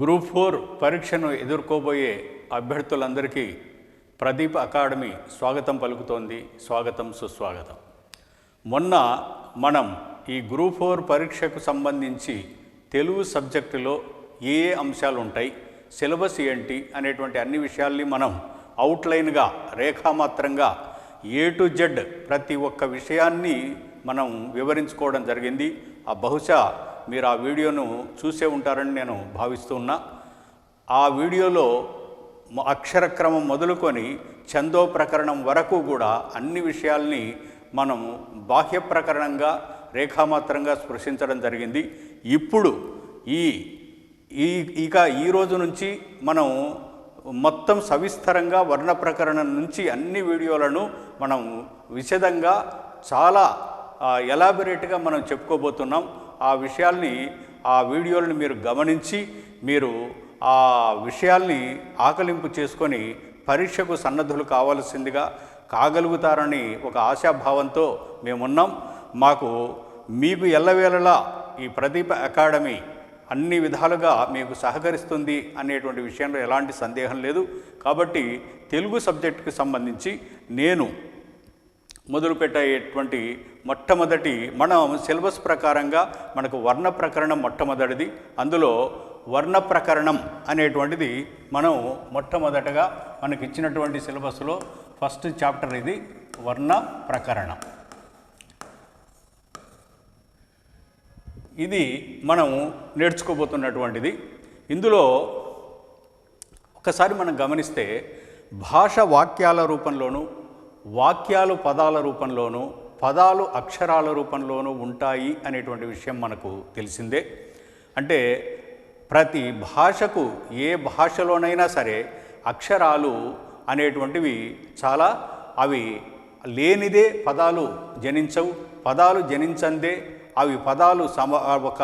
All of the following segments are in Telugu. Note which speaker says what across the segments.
Speaker 1: గ్రూప్ 4 పరీక్షను ఎదుర్కోబోయే అభ్యర్థులందరికీ ప్రదీప్ అకాడమీ స్వాగతం పలుకుతోంది. స్వాగతం సుస్వాగతం. మొన్న మనం ఈ గ్రూప్ 4 పరీక్షకు సంబంధించి తెలుగు సబ్జెక్టులో ఏ అంశాలు ఉంటాయి, సిలబస్ ఏంటి అనేటువంటి అన్ని విషయాల్ని మనం అవుట్లైన్గా రేఖామాత్రంగా A to Z ప్రతి ఒక్క విషయాన్ని మనం వివరించుకోవడం జరిగింది. బహుశా మీరు ఆ వీడియోను చూసే ఉంటారని నేను భావిస్తున్నా. ఆ వీడియోలో అక్షరక్రమం మొదలుకొని ఛందో ప్రకరణం వరకు కూడా అన్ని విషయాల్ని మనం బాహ్య ప్రకరణంగా రేఖామాత్రంగా స్పృశించడం జరిగింది. ఇప్పుడు ఈ రోజు నుంచి మనం మొత్తం సవిస్తరంగా వర్ణ ప్రకరణం నుంచి అన్ని వీడియోలను మనం విశదంగా చాలా ఎలాబొరేట్గా మనం చెప్పుకోబోతున్నాం. ఆ విషయాల్ని ఆ వీడియోలను మీరు గమనించి మీరు ఆ విషయాల్ని ఆకలింపు చేసుకొని పరీక్షకు సన్నద్ధులు కాగలుగుతారని ఒక ఆశాభావంతో మేమున్నాం. మీకు ఎల్లవేళలా ఈ ప్రదీప్ అకాడమీ అన్ని విధాలుగా మీకు సహకరిస్తుంది అనేటువంటి విషయంలో ఎలాంటి సందేహం లేదు. కాబట్టి తెలుగు సబ్జెక్టుకి సంబంధించి నేను మొదలుపెట్టేటువంటి మొట్టమొదటి మనం సిలబస్ ప్రకారంగా మనకు వర్ణ ప్రకరణం మొట్టమొదటిది. అందులో వర్ణ ప్రకరణం అనేటువంటిది మనం మొట్టమొదటగా మనకి ఇచ్చినటువంటి సిలబస్లో ఫస్ట్ చాప్టర్ ఇది వర్ణ ప్రకరణం. ఇది మనం నేర్చుకోబోతున్నటువంటిది. ఇందులో ఒకసారి మనం గమనిస్తే భాష వాక్యాల రూపంలోనూ, వాక్యాలు పదాల రూపంలోనూ, పదాలు అక్షరాల రూపంలోనూ ఉంటాయి అనేటువంటి విషయం మనకు తెలిసిందే. అంటే ప్రతి భాషకు ఏ భాషలోనైనా సరే అక్షరాలు అనేటువంటివి చాలా అవి లేనిదే పదాలు జనించవు, పదాలు జనించందే అవి పదాలు ఒక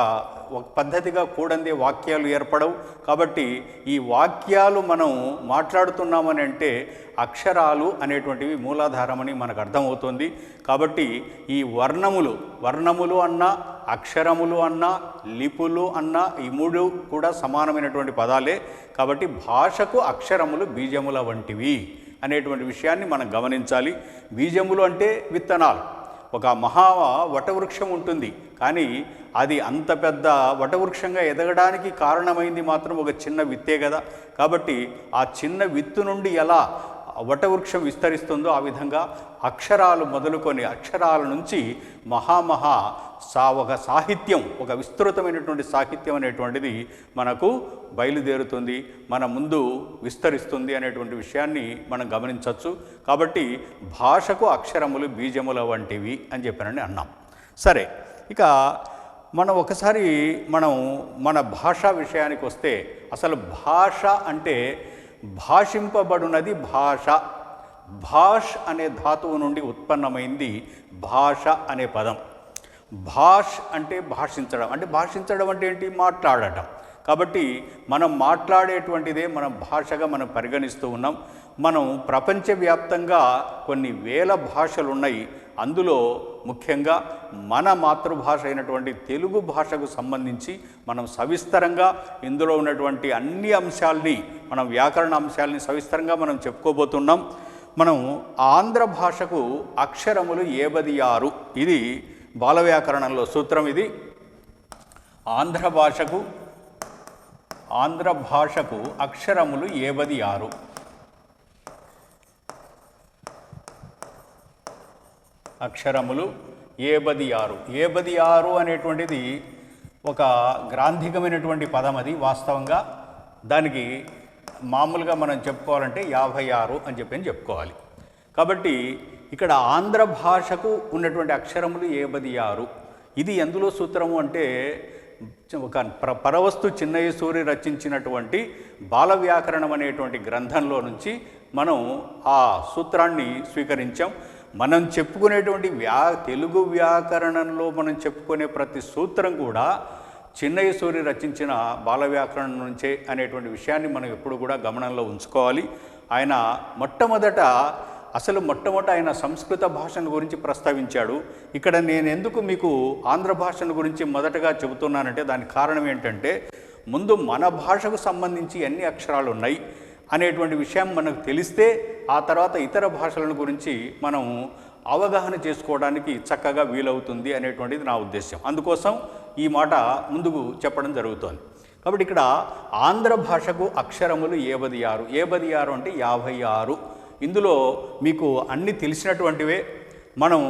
Speaker 1: పద్ధతిగా కూడందే వాక్యాలు ఏర్పడవు. కాబట్టి ఈ వాక్యాలు మనం మాట్లాడుతున్నామని అంటే అక్షరాలు అనేటువంటివి మూలాధారమని మనకు అర్థమవుతుంది. కాబట్టి ఈ వర్ణములు అన్నా, అక్షరములు అన్నా, లిపులు అన్నా ఈ మూడు కూడా సమానమైనటువంటి పదాలే. కాబట్టి భాషకు అక్షరములు బీజముల వంటివి అనేటువంటి విషయాన్ని మనం గమనించాలి. బీజములు అంటే విత్తనాలు. ఒక మహా వటవృక్షం ఉంటుంది, కానీ అది అంత పెద్ద వటవృక్షంగా ఎదగడానికి కారణమైంది మాత్రం ఒక చిన్న విత్తే కదా. కాబట్టి ఆ చిన్న విత్తు నుండి ఎలా వటవృక్షం విస్తరిస్తుందో ఆ విధంగా అక్షరాలు మొదలుకొని అక్షరాల నుంచి ఒక సాహిత్యం, ఒక విస్తృతమైనటువంటి సాహిత్యం అనేటువంటిది మనకు బయలుదేరుతుంది, మన ముందు విస్తరిస్తుంది అనేటువంటి విషయాన్ని మనం గమనించవచ్చు. కాబట్టి భాషకు అక్షరములు బీజముల వంటివి అని చెప్పానని అన్నాం. సరే, ఇక మన భాషా విషయానికి వస్తే అసలు భాష అంటే భాషింపబడునది భాష. భాష్ అనే ధాతువు నుండి ఉత్పన్నమైంది భాష అనే పదం. భాష్ అంటే భాషించడం, అంటే భాషించడం అంటే ఏంటి? మాట్లాడటం. కాబట్టి మనం మాట్లాడేటువంటిదే మనం భాషగా మనం పరిగణిస్తూ ఉన్నాం. మనం ప్రపంచవ్యాప్తంగా కొన్ని వేల భాషలు ఉన్నాయి. అందులో ముఖ్యంగా మన మాతృభాష అయినటువంటి తెలుగు భాషకు సంబంధించి మనం సవిస్తరంగా ఇందులో ఉన్నటువంటి అన్ని అంశాలని, మనం వ్యాకరణ అంశాలని సవిస్తరంగా మనం చెప్పుకోబోతున్నాం. మనం ఆంధ్ర భాషకు అక్షరములు 76. ఇది బాల వ్యాకరణంలో సూత్రం. ఇది ఆంధ్ర భాషకు అక్షరములు 76. అక్షరములు 76. 76 అనేటువంటిది ఒక గ్రాంధికమైనటువంటి పదం. అది వాస్తవంగా దానికి మామూలుగా మనం చెప్పుకోవాలంటే 56 అని చెప్పుకోవాలి. కాబట్టి ఇక్కడ ఆంధ్ర భాషకు ఉన్నటువంటి అక్షరములు 76. ఇది ఎందులో సూత్రము అంటే ఒక పరవస్తు చిన్నయ్య సూరి రచించినటువంటి బాల వ్యాకరణం అనేటువంటి గ్రంథంలో నుంచి మనం ఆ సూత్రాన్ని స్వీకరించాం. మనం చెప్పుకునేటువంటి తెలుగు వ్యాకరణంలో మనం చెప్పుకునే ప్రతి సూత్రం కూడా చిన్నయ్య సూరి రచించిన బాల వ్యాకరణం నుంచే అనేటువంటి విషయాన్ని మనం ఎప్పుడు కూడా గమనంలో ఉంచుకోవాలి. ఆయన మొట్టమొదట ఆయన సంస్కృత భాషను గురించి ప్రస్తావించాడు. ఇక్కడ నేను ఎందుకు మీకు ఆంధ్ర భాషను గురించి మొదటగా చెబుతున్నానంటే దానికి కారణం ఏంటంటే ముందు మన భాషకు సంబంధించి ఎన్ని అక్షరాలు ఉన్నాయి అనేటువంటి విషయం మనకు తెలిస్తే ఆ తర్వాత ఇతర భాషల గురించి మనం అవగాహన చేసుకోవడానికి చక్కగా వీలవుతుంది అనేటువంటిది నా ఉద్దేశం. అందుకోసం ఈ మాట ముందుకు చెప్పడం జరుగుతోంది. కాబట్టి ఇక్కడ ఆంధ్ర భాషకు అక్షరములు 56. 56 అంటే 56. ఇందులో మీకు అన్నీ తెలిసినటువంటివే. మనం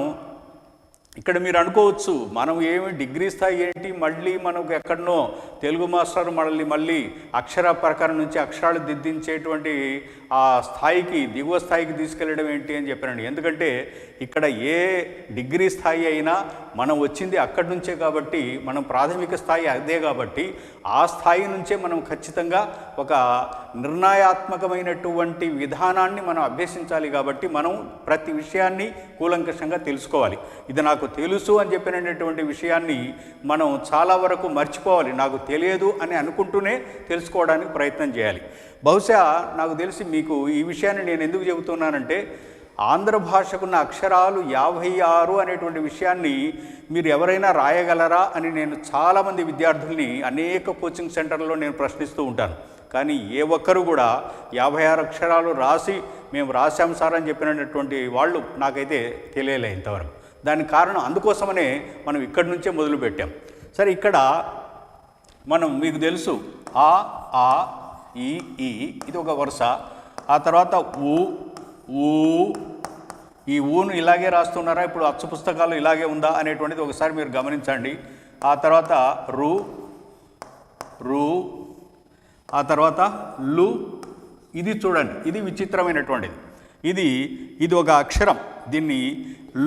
Speaker 1: ఇక్కడ మీరు అనుకోవచ్చు, మనం ఏమి డిగ్రీ స్థాయి ఏంటి, మళ్ళీ మనకు ఎక్కడనో తెలుగు మాస్టర్ మళ్ళీ అక్షర ప్రకారం నుంచి అక్షరాలు దిద్దించేటువంటి ఆ స్థాయికి, దిగువ స్థాయికి తీసుకెళ్ళడం ఏంటి అని చెప్పానండి. ఎందుకంటే ఇక్కడ ఏ డిగ్రీ స్థాయి అయినా మనం వచ్చింది అక్కడి నుంచే కాబట్టి, మనం ప్రాథమిక స్థాయి అదే కాబట్టి ఆ స్థాయి నుంచే మనం ఖచ్చితంగా ఒక నిర్ణయాత్మకమైనటువంటి విధానాన్ని మనం అభ్యసించాలి. కాబట్టి మనం ప్రతి విషయాన్ని కూలంకషంగా తెలుసుకోవాలి. ఇది నాకు తెలుసు అని చెప్పినటువంటి విషయాన్ని మనం చాలా వరకు మర్చిపోవాలి. నాకు తెలియదు అని అనుకుంటూనే తెలుసుకోవడానికి ప్రయత్నం చేయాలి. బహుశా నాకు తెలిసి మీకు ఈ విషయాన్ని నేను ఎందుకు చెబుతున్నానంటే, ఆంధ్ర భాషకున్న అక్షరాలు 56 అనేటువంటి విషయాన్ని మీరు ఎవరైనా రాయగలరా అని నేను చాలామంది విద్యార్థుల్ని అనేక కోచింగ్ సెంటర్లో నేను ప్రశ్నిస్తూ ఉంటాను. కానీ ఏ ఒక్కరు కూడా 56 అక్షరాలు రాసి మేము రాశాం సార్ అని చెప్పినటువంటి వాళ్ళు నాకైతే తెలియలే ఇంతవరకు. దానికి కారణం అందుకోసమనే మనం ఇక్కడి నుంచే మొదలుపెట్టాం. సరే, ఇక్కడ మనం మీకు తెలుసు ఆ ఆ ఈ ఈ ఇది ఒక వరుస. ఆ తర్వాత ఊ ఊ, ఈ ఊను ఇలాగే రాస్తున్నారా, ఇప్పుడు అచ్చు పుస్తకాలు ఇలాగే ఉందా అనేటువంటిది ఒకసారి మీరు గమనించండి. ఆ తర్వాత రు రు, ఆ తర్వాత లు. ఇది చూడండి, ఇది విచిత్రమైనటువంటిది. ఇది ఒక అక్షరం. దీన్ని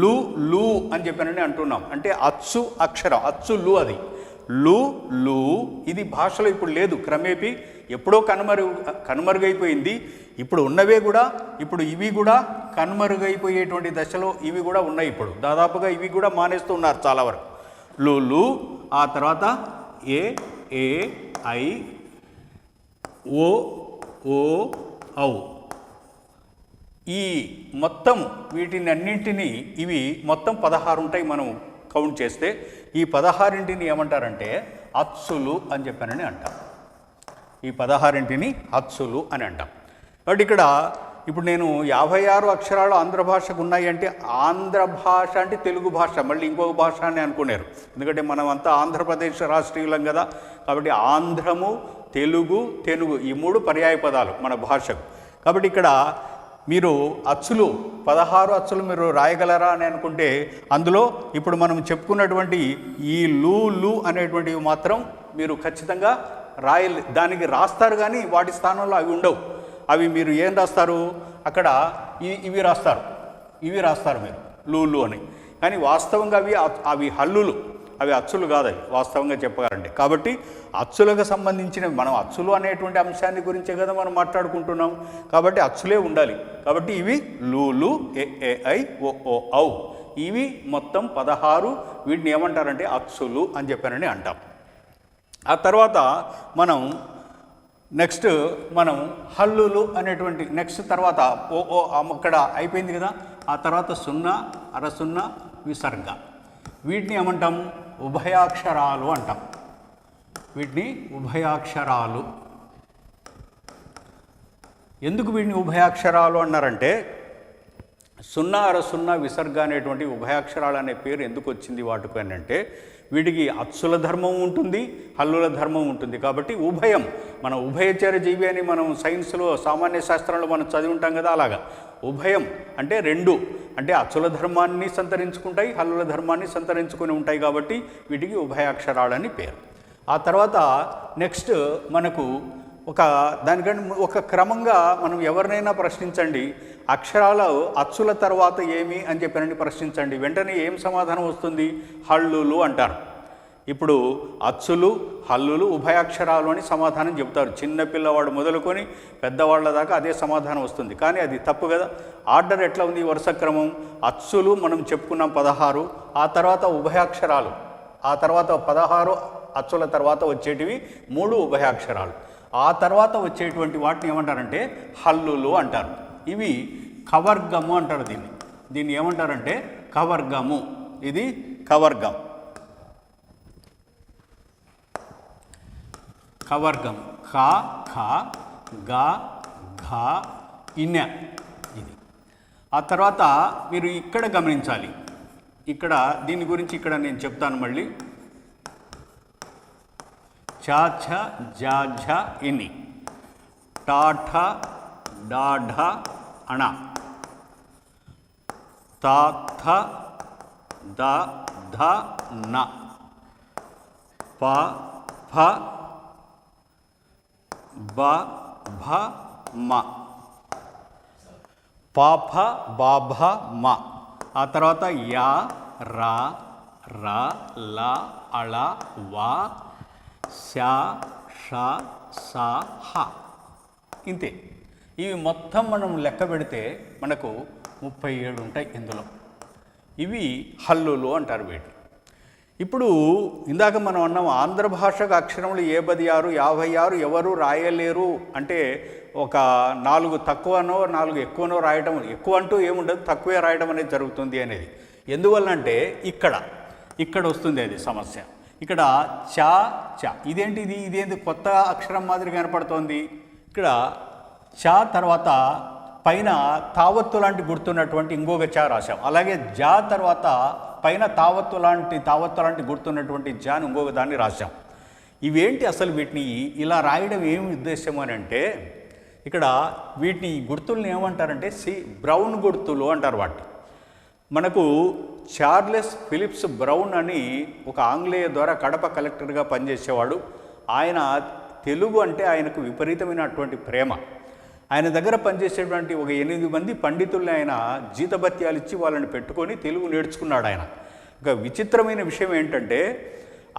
Speaker 1: లు లు అని చెప్పానని అంటున్నాం. అంటే అచ్చు అక్షరం, అచ్చు లు. అది లు లు. ఇది భాషలో ఇప్పుడు లేదు, క్రమేపీ ఎప్పుడో కనుమరుగైపోయింది. ఇప్పుడు ఉన్నవే కూడా, ఇప్పుడు ఇవి కూడా కనుమరుగైపోయేటువంటి దశలో ఇవి కూడా ఉన్నాయి. ఇప్పుడు దాదాపుగా ఇవి కూడా మానేస్తూ ఉన్నారు చాలా వరకు. లు లు, ఆ తర్వాత ఏ ఏ ఐ ఓ ఓ ఔ. ఈ మొత్తం వీటిని అన్నింటినీ, ఇవి మొత్తం 16 ఉంటాయి మనం కౌంట్ చేస్తే. ఈ 16ంటిని ఏమంటారంటే అచ్చులు అని చెప్పానని అంటాం. ఈ 16ంటిని అచ్చులు అని అంటాం. కాబట్టి ఇక్కడ ఇప్పుడు నేను 56 అక్షరాలు ఆంధ్ర భాషకు ఉన్నాయి అంటే, ఆంధ్ర భాష అంటే తెలుగు భాష, మళ్ళీ ఇంకొక భాష అని అనుకున్నారు. ఎందుకంటే మనం అంతా ఆంధ్రప్రదేశ్ రాష్ట్రీయులం కదా. కాబట్టి ఆంధ్రము, తెలుగు, తెనుగు ఈ 3 పర్యాయ పదాలు మన భాషకు. కాబట్టి ఇక్కడ మీరు అచ్చులు 16 అచ్చులు మీరు రాయగలరా అని అనుకుంటే, అందులో ఇప్పుడు మనం చెప్పుకున్నటువంటి ఈ లు లు అనేటువంటివి మాత్రం మీరు ఖచ్చితంగా దానికి రాస్తారు, కానీ వాటి స్థానంలో అవి ఉండవు. అవి మీరు ఏం రాస్తారు, అక్కడ ఇవి రాస్తారు మీరు లు లు అని. కానీ వాస్తవంగా అవి హల్లులు, అవి అచ్చులు కాదు, అవి వాస్తవంగా చెప్పాలంటే. కాబట్టి అచ్చులకు సంబంధించిన, మనం అచ్చులు అనేటువంటి అంశాన్ని గురించే కదా మనం మాట్లాడుకుంటున్నాం. కాబట్టి అచ్చులే ఉండాలి. కాబట్టి ఇవి లూలు, ఏ ఏ ఐ ఓ ఓ ఔ, ఇవి మొత్తం 16. వీటిని ఏమంటారంటే అచ్చులు అని చెప్పానని అంటాం. ఆ తర్వాత మనం హల్లులు అనేటువంటి తర్వాత ఓ అక్కడ అయిపోయింది కదా. ఆ తర్వాత 0, అర 0, విసర్గ. వీటిని ఏమంటాం, ఉభయాక్షరాలు అంటాం. వీటిని ఉభయాక్షరాలు. ఎందుకు వీటిని ఉభయాక్షరాలు అన్నారంటే, 0, అర 0, విసర్గ అనేటువంటి ఉభయాక్షరాలు అనే పేరు ఎందుకు వచ్చింది వాటికి అంటే, వీటికి అచ్చుల ధర్మం ఉంటుంది, హల్లుల ధర్మం ఉంటుంది. కాబట్టి ఉభయం, మన ఉభయచర జీవి అని మనం సైన్స్లో, సామాన్య శాస్త్రంలో మనం చదివి ఉంటాం కదా. అలాగా ఉభయం అంటే 2, అంటే అచ్చుల ధర్మాన్ని సంతరించుకుంటాయి, హల్లుల ధర్మాన్ని సంతరించుకొని ఉంటాయి. కాబట్టి వీటికి ఉభయాక్షరాలని పేరు. ఆ తర్వాత నెక్స్ట్ మనకు దానికంటే ఒక క్రమంగా మనం ఎవరినైనా ప్రశ్నించండి, అక్షరాలు అచ్చుల తర్వాత ఏమి అని చెప్పానని ప్రశ్నించండి, వెంటనే ఏం సమాధానం వస్తుంది, హల్లులు అంటారు. ఇప్పుడు అచ్చులు, హల్లులు, ఉభయాక్షరాలు అని సమాధానం చెబుతారు. చిన్నపిల్లవాడు మొదలుకొని పెద్దవాళ్ళ దాకా అదే సమాధానం వస్తుంది. కానీ అది తప్పు కదా. ఆర్డర్ ఎట్లా ఉంది, వరుస క్రమం. అచ్చులు మనం చెప్పుకున్నాం 16, ఆ తర్వాత ఉభయాక్షరాలు, ఆ తర్వాత 16 అచ్చుల తర్వాత వచ్చేటివి 3 ఉభయాక్షరాలు. ఆ తర్వాత వచ్చేటువంటి వాటిని ఏమంటారంటే హల్లులు అంటారు. ఇవి కవర్గము అంటారు. దీన్ని ఏమంటారంటే కవర్గము. ఇది కవర్గం. కవర్గం కా ఖ గా ఘ ఇన ఇది. ఆ తర్వాత మీరు ఇక్కడ గమనించాలి, ఇక్కడ దీని గురించి ఇక్కడ నేను చెప్తాను మళ్ళీ. చ ఛ జ ఝ ఇని, టా ఠ డా ఢ అణ, తా థ ద ధ న, ప ఫ బ భ మ, ప ఫ బ భ మ. ఆ తర్వాత యా రా ర ల అళ వ శ ష స హ. ఇంతే. ఇవి మొత్తం మనం లెక్క పెడితే మనకు 37 ఉంటాయి ఇందులో. ఇవి హల్లులు అంటారు వీటిని. ఇప్పుడు ఇందాక మనం అన్నాం ఆంధ్ర భాషకు అక్షరములు 76, 56 ఎవరు రాయలేరు అంటే ఒక 4 తక్కువనో 4 ఎక్కువనో రాయడం, ఎక్కువ అంటూ ఏముండదు, తక్కువే రాయడం అనేది జరుగుతుంది అనేది. ఎందువల్లంటే ఇక్కడ వస్తుంది అది సమస్య. ఇక్కడ చ చ ఇదేంటిది, ఇదేంటి కొత్త అక్షరం మాదిరి కనపడుతోంది. ఇక్కడ చ తర్వాత పైన తావత్తు లాంటి గుర్తున్నటువంటి ఇంకొక చ రాశాం. అలాగే జా తర్వాత పైన తావత్తు లాంటి గుర్తున్నటువంటి జాని ఇంకొక దాన్ని రాశాం. ఇవేంటి అసలు? వీటిని ఇలా రాయడం ఏమి ఉద్దేశం అని అంటే, ఇక్కడ వీటిని గుర్తుల్ని ఏమంటారంటే బ్రౌన్ గుర్తులు అంటారు. వాటి మనకు చార్లెస్ ఫిలిప్స్ బ్రౌన్ అని ఒక ఆంగ్లేయ ద్వారా కడప కలెక్టర్గా పనిచేసేవాడు. ఆయన తెలుగు అంటే ఆయనకు విపరీతమైనటువంటి ప్రేమ. ఆయన దగ్గర పనిచేసేటువంటి ఒక 8 మంది పండితుల్ని ఆయన జీతభత్యాలు ఇచ్చి వాళ్ళని పెట్టుకొని తెలుగు నేర్చుకున్నాడు ఆయన. ఒక విచిత్రమైన విషయం ఏంటంటే,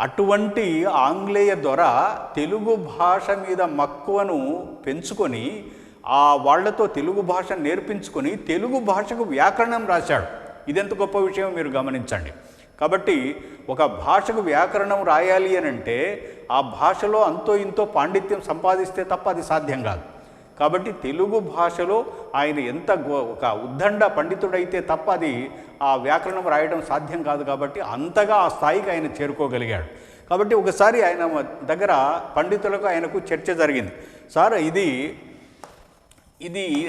Speaker 1: అటువంటి ఆంగ్లేయ ద్వారా తెలుగు భాష మీద మక్కువను పెంచుకొని వాళ్లతో తెలుగు భాష నేర్పించుకొని తెలుగు భాషకు వ్యాకరణం రాశాడు. ఇదెంత గొప్ప విషయం మీరు గమనించండి. కాబట్టి ఒక భాషకు వ్యాకరణం రాయాలి అని అంటే ఆ భాషలో అంతో ఇంతో పాండిత్యం సంపాదిస్తే తప్ప అది సాధ్యం కాదు. కాబట్టి తెలుగు భాషలో ఆయన ఎంత ఒక ఉద్దండ పండితుడైతే తప్ప అది ఆ వ్యాకరణం రాయడం సాధ్యం కాదు. కాబట్టి అంతగా ఆ స్థాయికి ఆయన చేరుకోగలిగాడు. కాబట్టి ఒకసారి ఆయన దగ్గర పండితులకు ఆయనకు చర్చ జరిగింది. సార్ ఇది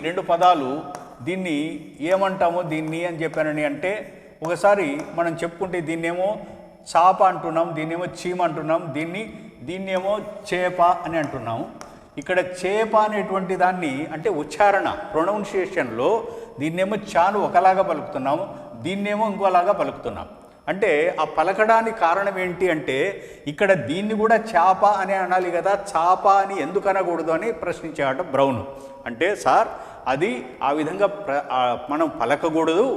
Speaker 1: 2 పదాలు, దీన్ని ఏమంటామో దీన్ని అని చెప్పానని అంటే, ఒకసారి మనం చెప్పుకుంటే దీన్నేమో చాప అంటున్నాం, దీన్నేమో చీమ అంటున్నాం, దీన్నేమో చేప అని అంటున్నాం. ఇక్కడ చేప అనేటువంటి దాన్ని అంటే ఉచ్చారణ ప్రొనౌన్సియేషన్లో దీన్నేమో చాను ఒకలాగా పలుకుతున్నాము, దీన్నేమో ఇంకోలాగా పలుకుతున్నాం. అంటే ఆ పలకడానికి కారణం ఏంటి అంటే, ఇక్కడ దీన్ని కూడా చేప అని అనాలి కదా, చాప అని ఎందుకు అనకూడదు అని ప్రశ్నించాడు బ్రౌన్. అంటే సార్ అది ఆ విధంగా మనం పలకకూడదు,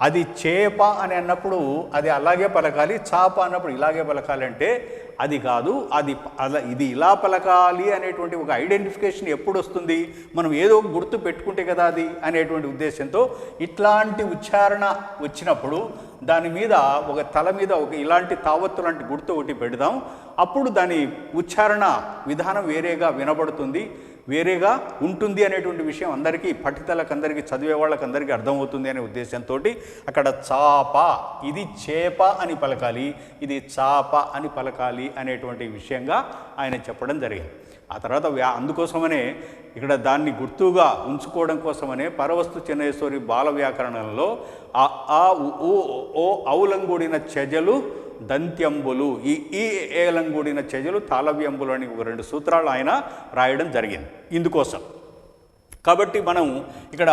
Speaker 1: అది చేప అని అన్నప్పుడు అది అలాగే పలకాలి, చాప అన్నప్పుడు ఇలాగే పలకాలి అంటే అది కాదు, ఇది ఇలా పలకాలి అనేటువంటి ఒక ఐడెంటిఫికేషన్ ఎప్పుడు వస్తుంది, మనం ఏదో ఒక గుర్తు పెట్టుకుంటే కదా అది అనేటువంటి ఉద్దేశంతో ఇట్లాంటి ఉచ్చారణ వచ్చినప్పుడు దాని మీద ఒక తల మీద ఒక ఇలాంటి తావత్తు లాంటి గుర్తు ఒకటి పెడదాం, అప్పుడు దాని ఉచ్చారణ విధానం వేరేగా వినబడుతుంది, వేరేగా ఉంటుంది అనేటువంటి విషయం అందరికీ పఠితలకందరికీ చదివే వాళ్ళకందరికీ అర్థమవుతుంది అనే ఉద్దేశంతో అక్కడ చాప, ఇది చేప అని పలకాలి, ఇది చాప అని పలకాలి అనేటువంటి విషయంగా ఆయన చెప్పడం జరిగింది. ఆ తర్వాత అందుకోసమనే ఇక్కడ దాన్ని గుర్తుగా ఉంచుకోవడం కోసమనే పరవస్తు చెన్నైశ్వరి బాల వ్యాకరణంలో ఆ ఉ ఓ ఔలంగూడిన చెజలు దంత్యంబులు, ఈ ఏలంగూడిన చెజలు తాళవ్యంబులు అని ఒక 2 సూత్రాలు ఆయన రాయడం జరిగింది ఇందుకోసం. కాబట్టి మనం ఇక్కడ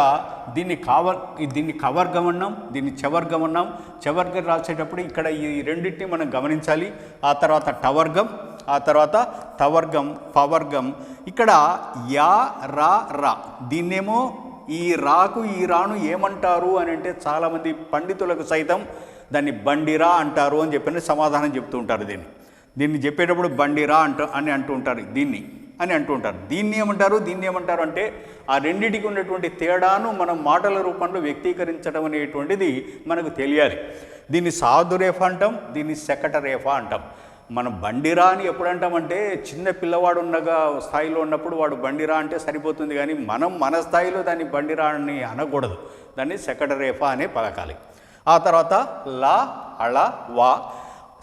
Speaker 1: దీన్ని కవర్గం అన్నాం, దీన్ని చవర్గం అన్నాం. చవర్గం రాసేటప్పుడు ఇక్కడ ఈ రెండింటిని మనం గమనించాలి. ఆ తర్వాత టవర్గం, ఆ తర్వాత తవర్గం, పవర్గం. ఇక్కడ యా రా రా, దీన్నేమో ఈ రాకు ఈ రాను ఏమంటారు అని అంటే చాలామంది పండితులకు సైతం దాన్ని బండిరా అంటారు అని చెప్పి సమాధానం చెప్తూ ఉంటారు. దీన్ని చెప్పేటప్పుడు బండిరా అని అంటూ ఉంటారు, దీన్ని అంటూ ఉంటారు. దీన్ని ఏమంటారు అంటే ఆ రెండింటికి ఉన్నటువంటి తేడాను మనం మాటల రూపంలో వ్యక్తీకరించడం అనేటువంటిది మనకు తెలియాలి. దీన్ని సాధురేఫ అంటాం, దీన్ని శకటరేఫ అంటాం. మనం బండిరా అని ఎప్పుడు అంటామంటే చిన్న పిల్లవాడు ఉన్నగా స్థాయిలో ఉన్నప్పుడు వాడు బండిరా అంటే సరిపోతుంది, కానీ మనం మన స్థాయిలో దాన్ని బండిరా అని అనకూడదు, దాన్ని శకటరేఫ అనే పలకాలి. ఆ తర్వాత లా అళ వా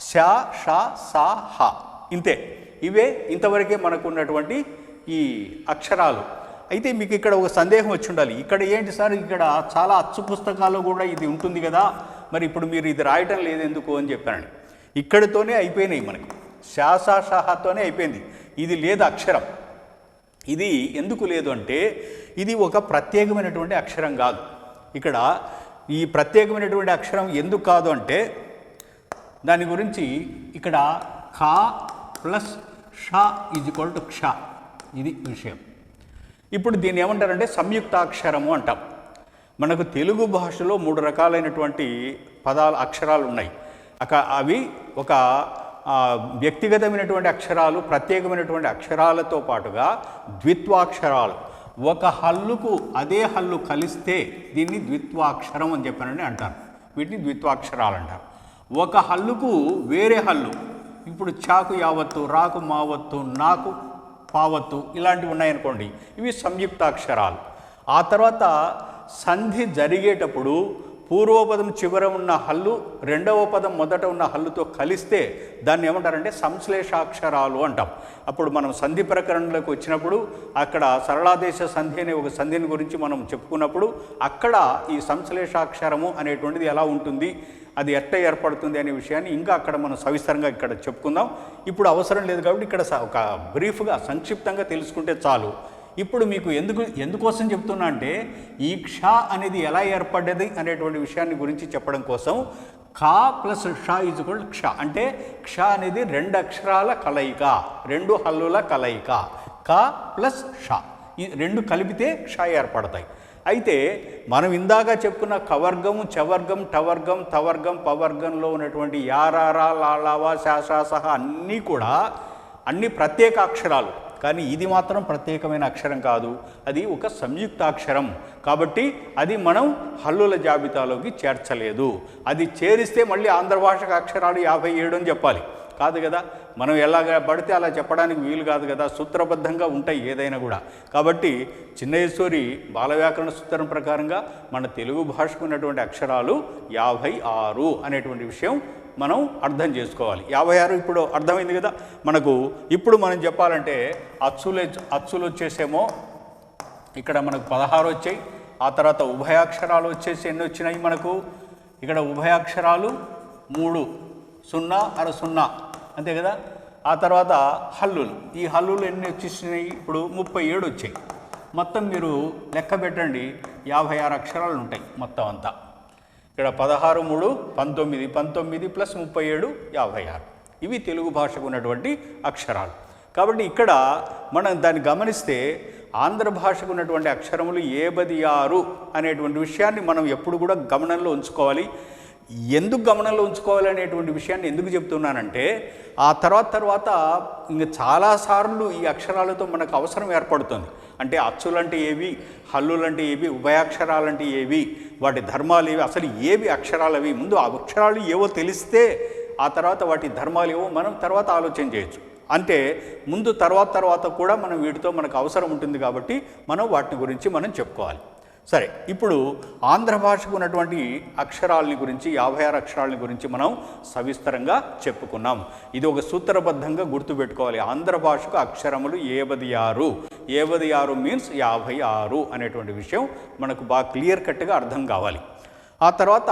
Speaker 1: శ ష స హ, ఇంతే. ఇవే ఇంతవరకే మనకు ఉన్నటువంటి ఈ అక్షరాలు. అయితే మీకు ఇక్కడ ఒక సందేహం వచ్చి ఉండాలి, ఇక్కడ ఏంటి సార్, ఇక్కడ చాలా అచ్చు పుస్తకాల్లో కూడా ఇది ఉంటుంది కదా, మరి ఇప్పుడు మీరు ఇది రాయటం లేదు ఎందుకు అని చెప్పానండి. ఇక్కడితోనే అయిపోయినాయి, మనకు శాసతోనే అయిపోయింది. ఇది లేదు అక్షరం. ఇది ఎందుకు లేదు అంటే ఇది ఒక ప్రత్యేకమైనటువంటి అక్షరం కాదు. ఇక్కడ ఈ ప్రత్యేకమైనటువంటి అక్షరం ఎందుకు కాదు అంటే దాని గురించి ఇక్కడ ఖ ప్లస్ ష ఈజ్ఈక్వల్ టు క్ష, ఇది విషయం. ఇప్పుడు దీన్ని ఏమంటారంటే సంయుక్తాక్షరము అంటాం. మనకు తెలుగు భాషలో 3 రకాలైనటువంటి అక్షరాలు ఉన్నాయి. అవి ఒక వ్యక్తిగతమైనటువంటి అక్షరాలు, ప్రత్యేకమైనటువంటి అక్షరాలతో పాటుగా ద్విత్వాక్షరాలు. ఒక హల్లుకు అదే హల్లు కలిస్తే దీన్ని ద్విత్వాక్షరం అని చెప్పానని అంటారు. వీటిని ద్విత్వాక్షరాలు అంటారు. ఒక హల్లుకు వేరే హల్లు, ఇప్పుడు చాకు యావత్తు, రాకు మావత్తు, నాకు పావత్తు ఇలాంటివి ఉన్నాయనుకోండి, ఇవి సంయుక్తాక్షరాలు. ఆ తర్వాత సంధి జరిగేటప్పుడు పూర్వపదం చివర ఉన్న హల్లు రెండవ పదం మొదట ఉన్న హల్లుతో కలిస్తే దాన్ని ఏమంటారంటే సంశ్లేషాక్షరాలు అంటాం. అప్పుడు మనం సంధి ప్రకరణలోకి వచ్చినప్పుడు అక్కడ సరళాదేశ సంధి అనే ఒక సంధిని గురించి మనం చెప్పుకున్నప్పుడు అక్కడ ఈ సంశ్లేషాక్షరము అనేటువంటిది ఎలా ఉంటుంది, అది ఎట్లా ఏర్పడుతుంది అనే విషయాన్ని ఇంకా అక్కడ మనం సవిస్తరంగా ఇక్కడ చెప్పుకుందాం. ఇప్పుడు అవసరం లేదు కాబట్టి ఇక్కడ ఒక బ్రీఫ్గా సంక్షిప్తంగా తెలుసుకుంటే చాలు. ఇప్పుడు మీకు ఎందుకోసం చెప్తున్నా అంటే ఈ క్ష అనేది ఎలా ఏర్పడ్డది అనేటువంటి విషయాన్ని గురించి చెప్పడం కోసం ఖ ప్లస్ ష ఈజ్ఈక్వల్ క్ష అంటే క్ష అనేది 2 అక్షరాల కలయిక, 2 హల్లుల కలయిక. క ప్లస్ ష ఈ 2 కలిపితే క్ష ఏర్పడతాయి. అయితే మనం ఇందాక చెప్పుకున్న కవర్గము, చవర్గం, టవర్గం, తవర్గం, పవర్గంలో ఉన్నటువంటి యారారా, లాలావా, శాసహ అన్నీ కూడా అన్ని ప్రత్యేక అక్షరాలు. కానీ ఇది మాత్రం ప్రత్యేకమైన అక్షరం కాదు, అది ఒక సంయుక్తాక్షరం. కాబట్టి అది మనం హల్లుల జాబితాలోకి చేర్చలేదు. అది చేరిస్తే మళ్ళీ ఆంధ్ర భాషకు అక్షరాలు 57 అని చెప్పాలి, కాదు కదా. మనం ఎలాగ పడితే అలా చెప్పడానికి వీలు కాదు కదా, సూత్రబద్ధంగా ఉంటాయి ఏదైనా కూడా. కాబట్టి చిన్నయేశ్వరి బాలవ్యాకరణ సూత్రం ప్రకారంగా మన తెలుగు భాషకు ఉన్నటువంటి అక్షరాలు 56 అనేటువంటి విషయం మనం అర్థం చేసుకోవాలి. 56 ఇప్పుడు అర్థమైంది కదా మనకు. ఇప్పుడు మనం చెప్పాలంటే అచ్చులు వచ్చేసేమో ఇక్కడ మనకు 16 వచ్చాయి. ఆ తర్వాత ఉభయాక్షరాలు వచ్చేసి ఎన్ని వచ్చినాయి మనకు, ఇక్కడ ఉభయాక్షరాలు 3, 0, 0 అంతే కదా. ఆ తర్వాత హల్లులు, ఈ హల్లులు ఎన్ని వచ్చేసినాయి, ఇప్పుడు 37 వచ్చాయి. మొత్తం మీరు లెక్క పెట్టండి, 56 అక్షరాలు ఉంటాయి మొత్తం అంతా. ఇక్కడ 16, 3, 19, 19 ప్లస్ 37, 56. ఇవి తెలుగు భాషకు ఉన్నటువంటి అక్షరాలు. కాబట్టి ఇక్కడ మనం దాన్ని గమనిస్తే ఆంధ్ర భాషకు ఉన్నటువంటి అక్షరములు 76 అనేటువంటి విషయాన్ని మనం ఎప్పుడు కూడా గమనంలో ఉంచుకోవాలి. ఎందుకు గమనంలో ఉంచుకోవాలి అనేటువంటి విషయాన్ని ఎందుకు చెప్తున్నానంటే ఆ తర్వాత ఇంకా చాలాసార్లు ఈ అక్షరాలతో మనకు అవసరం ఏర్పడుతుంది. అంటే అచ్చులంటే ఏవి, హల్లులంటే ఏవి, ఉభయాక్షరాలంటే ఏవి, వాటి ధర్మాలు ఏవి, అసలు ఏవి అక్షరాలు అవి, ముందు ఆ అక్షరాలు ఏవో తెలిస్తే ఆ తర్వాత వాటి ధర్మాలు ఏవో మనం తర్వాత ఆలోచన చేయొచ్చు. అంటే ముందు తర్వాత కూడా మనం వీటితో మనకు అవసరం ఉంటుంది కాబట్టి మనం వాటిని గురించి మనం చెప్పుకోవాలి. సరే, ఇప్పుడు ఆంధ్ర భాషకు ఉన్నటువంటి అక్షరాలని గురించి 56 అక్షరాలని గురించి మనం సవిస్తరంగా చెప్పుకున్నాం. ఇది ఒక సూత్రబద్ధంగా గుర్తుపెట్టుకోవాలి. ఆంధ్ర భాషకు అక్షరములు 76 మీన్స్ 56 అనేటువంటి విషయం మనకు బాగా క్లియర్ కట్గా అర్థం కావాలి. ఆ తర్వాత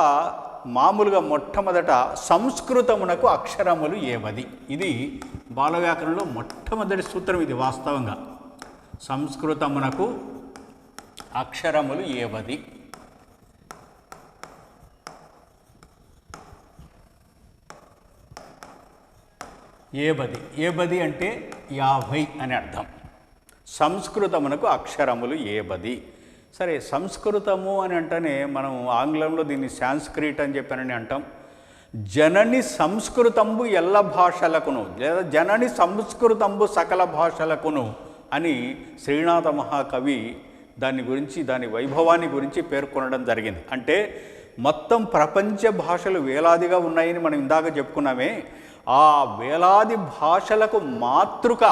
Speaker 1: మామూలుగా మొట్టమొదట సంస్కృతమునకు అక్షరములు 70. ఇది బాలవ్యాకరణంలో మొట్టమొదటి సూత్రం. ఇది వాస్తవంగా సంస్కృతమునకు అక్షరములు 70. ఏబది అంటే 50 అని అర్థం. సంస్కృతమునకు అక్షరములు 70. సరే, సంస్కృతము అని అంటేనే మనం ఆంగ్లంలో దీన్ని సాంస్క్రిట్ అని చెప్పానని అంటాం. జనని సంస్కృతంబు ఎల్ల భాషలకును లేదా జనని సంస్కృతంబు సకల భాషలకును అని శ్రీనాథ మహాకవి దాని గురించి, దాని వైభవాన్ని గురించి పేర్కొనడం జరిగింది. అంటే మొత్తం ప్రపంచ భాషలు వేలాదిగా ఉన్నాయని మనం ఇందాక చెప్పుకున్నామే. ఆ వేలాది భాషలకు మాతృక,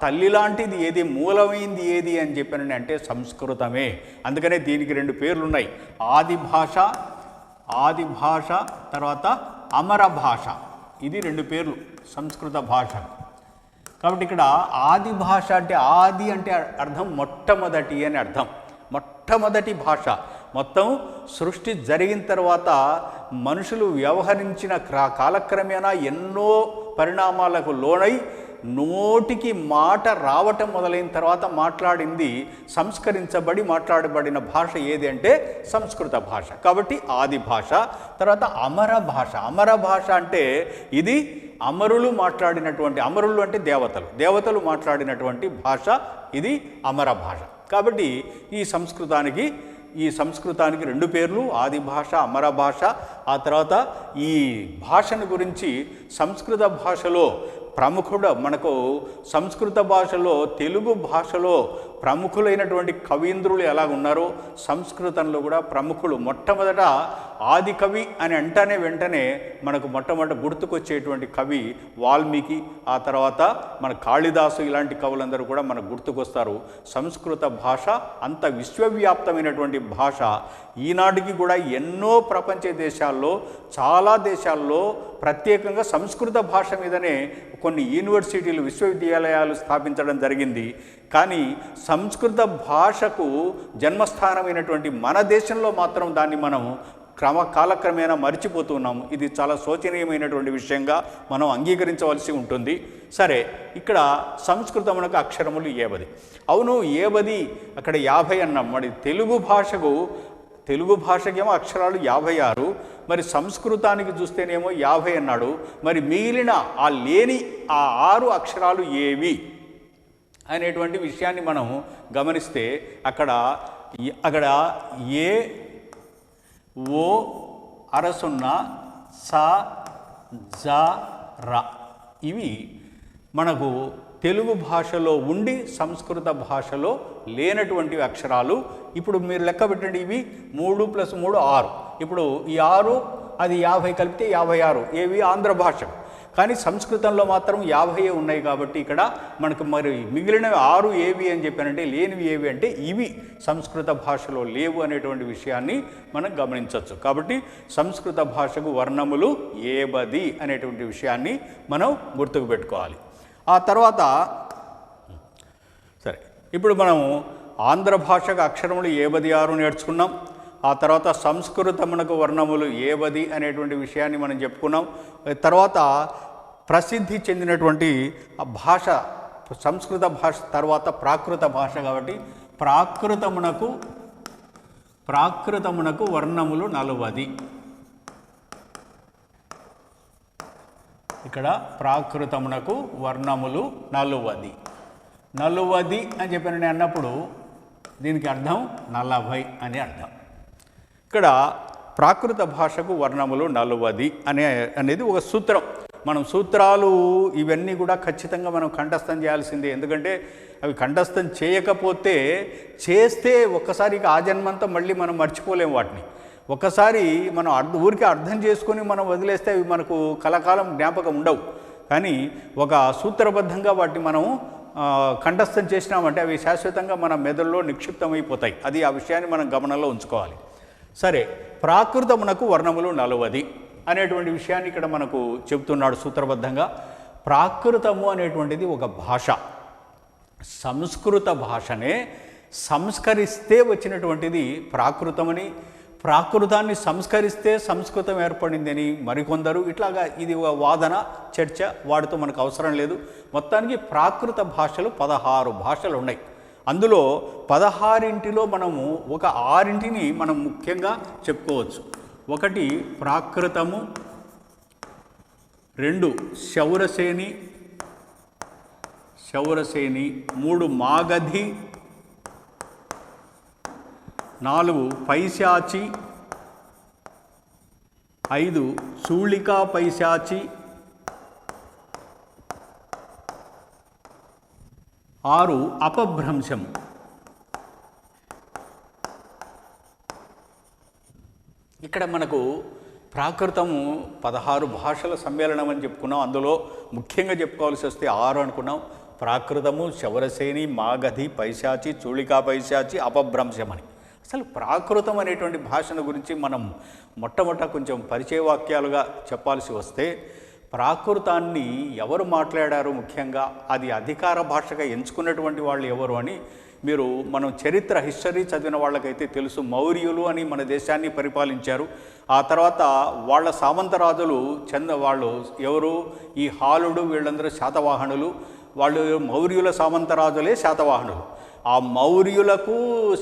Speaker 1: తల్లి లాంటిది ఏది, మూలమైంది ఏది అని చెప్పానని అంటే సంస్కృతమే. అందుకనే దీనికి 2 పేర్లు ఉన్నాయి. ఆది భాష తర్వాత అమర భాష. ఇది 2 పేర్లు సంస్కృత భాష. కాబట్టి ఇక్కడ ఆది భాష అంటే ఆది అంటే అర్థం మొట్టమొదటి అని అర్థం. మొట్టమొదటి భాష. మొత్తం సృష్టి జరిగిన తర్వాత మనుషులు వ్యవహరించిన కాలక్రమేణా ఎన్నో పరిణామాలకు లోనై నోటికి మాట రావటం మొదలైన తర్వాత మాట్లాడింది సంస్కరించబడి మాట్లాడబడిన భాష ఏది అంటే సంస్కృత భాష. కాబట్టి ఆది భాష. తర్వాత అమర భాష. అమర భాష అంటే ఇది అమరులు మాట్లాడినటువంటి, అమరులు అంటే దేవతలు, దేవతలు మాట్లాడినటువంటి భాష ఇది అమర భాష. కాబట్టి ఈ సంస్కృతానికి రెండు పేర్లు, ఆది భాష, అమర భాష. ఆ తర్వాత ఈ భాషను గురించి సంస్కృత భాషలో మనకు సంస్కృత భాషలో తెలుగు భాషలో ప్రముఖులైనటువంటి కవీంద్రులు ఎలా ఉన్నారో సంస్కృతంలో కూడా ప్రముఖులు. మొట్టమొదట ఆది కవి అని అంటానే వెంటనే మనకు మొట్టమొదట గుర్తుకొచ్చేటువంటి కవి వాల్మీకి, ఆ తర్వాత మన కాళిదాసు, ఇలాంటి కవులందరూ కూడా మనకు గుర్తుకొస్తారు. సంస్కృత భాష అంత విశ్వవ్యాప్తమైనటువంటి భాష. ఈనాటికి కూడా ఎన్నో ప్రపంచ దేశాల్లో, చాలా దేశాల్లో ప్రత్యేకంగా సంస్కృత భాష మీదనే కొన్ని యూనివర్సిటీలు, విశ్వవిద్యాలయాలు స్థాపించడం జరిగింది. కానీ సంస్కృత భాషకు జన్మస్థానమైనటువంటి మన దేశంలో మాత్రం దాన్ని మనం కాలక్రమేణా మర్చిపోతున్నాము. ఇది చాలా శోచనీయమైనటువంటి విషయంగా మనం అంగీకరించవలసి ఉంటుంది. సరే, ఇక్కడ సంస్కృతమునకు అక్షరములు 80. అవును, 80, అక్కడ 50 అన్నాం. మరి తెలుగు భాషకేమో అక్షరాలు 56, మరి సంస్కృతానికి చూస్తేనేమో 50 అన్నాడు. మరి మిగిలిన ఆ లేని ఆ 6 అక్షరాలు ఏవి అనేటువంటి విషయాన్ని మనం గమనిస్తే అక్కడ ఏ, ఓ, అరసున్న, స, జ, ర ఇవి మనకు తెలుగు భాషలో ఉండి సంస్కృత భాషలో లేనటువంటి అక్షరాలు. ఇప్పుడు మీరు లెక్క పెట్టండి, ఇవి 3 + 3 6. ఇప్పుడు ఈ 6 అది 50 కలిపితే 56 ఏవి ఆంధ్ర భాష. కానీ సంస్కృతంలో మాత్రం 50 ఉన్నాయి. కాబట్టి ఇక్కడ మనకు మరి మిగిలినవి 6 ఏవి అని చెప్పానంటే, లేనివి ఏవి అంటే ఇవి సంస్కృత భాషలో లేవు అనేటువంటి విషయాన్ని మనం గమనించవచ్చు. కాబట్టి సంస్కృత భాషకు వర్ణములు 80 అనేటువంటి విషయాన్ని మనం గుర్తుకు పెట్టుకోవాలి. ఆ తర్వాత సరే, ఇప్పుడు మనం ఆంధ్ర భాషకు అక్షరములు 76 నేర్చుకున్నాం. ఆ తర్వాత సంస్కృతమునకు వర్ణములు 80 అనేటువంటి విషయాన్ని మనం చెప్పుకున్నాం. తర్వాత ప్రసిద్ధి చెందినటువంటి భాష సంస్కృత భాష తర్వాత ప్రాకృత భాష. కాబట్టి ప్రాకృతమునకు వర్ణములు 40. ఇక్కడ ప్రాకృతమునకు వర్ణములు 40. 40 అని చెప్పిన అన్నప్పుడు దీనికి అర్థం 40 అని అర్థం. ఇక్కడ ప్రాకృత భాషకు వర్ణములు 40 అనేది ఒక సూత్రం. మనం సూత్రాలు ఇవన్నీ కూడా ఖచ్చితంగా మనం కంఠస్థం చేయాల్సిందే. ఎందుకంటే అవి కంఠస్థం చేయకపోతే, చేస్తే ఒక్కసారి ఆ జన్మంతా మళ్ళీ మనం మర్చిపోలేము వాటిని. ఒకసారి మనం ఊరికి అర్థం చేసుకొని మనం వదిలేస్తే అవి మనకు కలకాలం జ్ఞాపకం ఉండవు. కానీ ఒక సూత్రబద్ధంగా వాటిని మనం కంఠస్థం చేసినామంటే అవి శాశ్వతంగా మన మెదడులో నిక్షిప్తమైపోతాయి. అది ఆ విషయాన్ని మనం గమనంలో ఉంచుకోవాలి. సరే, ప్రాకృతమునకు వర్ణములు 40 అనేటువంటి విషయాన్ని ఇక్కడ మనకు చెబుతున్నాడు సూత్రబద్ధంగా. ప్రాకృతము అనేటువంటిది ఒక భాష. సంస్కృత భాషనే సంస్కరిస్తే వచ్చినటువంటిది ప్రాకృతమని, ప్రాకృతాన్ని సంస్కరిస్తే సంస్కృతం ఏర్పడిందని మరికొందరు. ఇట్లాగా ఇది ఒక వాదన, చర్చ. వాటితో మనకు అవసరం లేదు. మొత్తానికి ప్రాకృత భాషలు 16 భాషలు ఉన్నాయి. అందులో 16 మనము ఒక 6 మనం ముఖ్యంగా చెప్పుకోవచ్చు. 1 ప్రాకృతము, 2 శౌరసేని, 3 మాగధి, 4 పైశాచి, 5 చూళికా పైశాచి, 6 అపభ్రంశం. ఇక్కడ మనకు ప్రాకృతము 16 భాషల సమ్మేళనం అని చెప్పుకున్నాం. అందులో ముఖ్యంగా చెప్పుకోవాల్సి వస్తే 6 అనుకున్నాం. ప్రాకృతము, శౌరసేని, మాగధి, పైశాచి, చూళికా పైశాచి, అపభ్రంశం అని. అసలు ప్రాకృతం అనేటువంటి భాషను గురించి మనం మొట్టమొదట కొంచెం పరిచయ వాక్యాలుగా చెప్పాల్సి వస్తే, ప్రాకృతాన్ని ఎవరు మాట్లాడారు, ముఖ్యంగా అది అధికార భాషగా ఎంచుకున్నటువంటి వాళ్ళు ఎవరు అని మనం హిస్టరీ చదివిన వాళ్ళకైతే తెలుసు. మౌర్యులు అని మన దేశాన్ని పరిపాలించారు. ఆ తర్వాత వాళ్ళ సామంతరాజులు వాళ్ళు ఎవరు, ఈ హాలుడు, వీళ్ళందరూ శాతవాహనులు. వాళ్ళు మౌర్యుల సామంతరాజులే శాతవాహనులు. ఆ మౌర్యులకు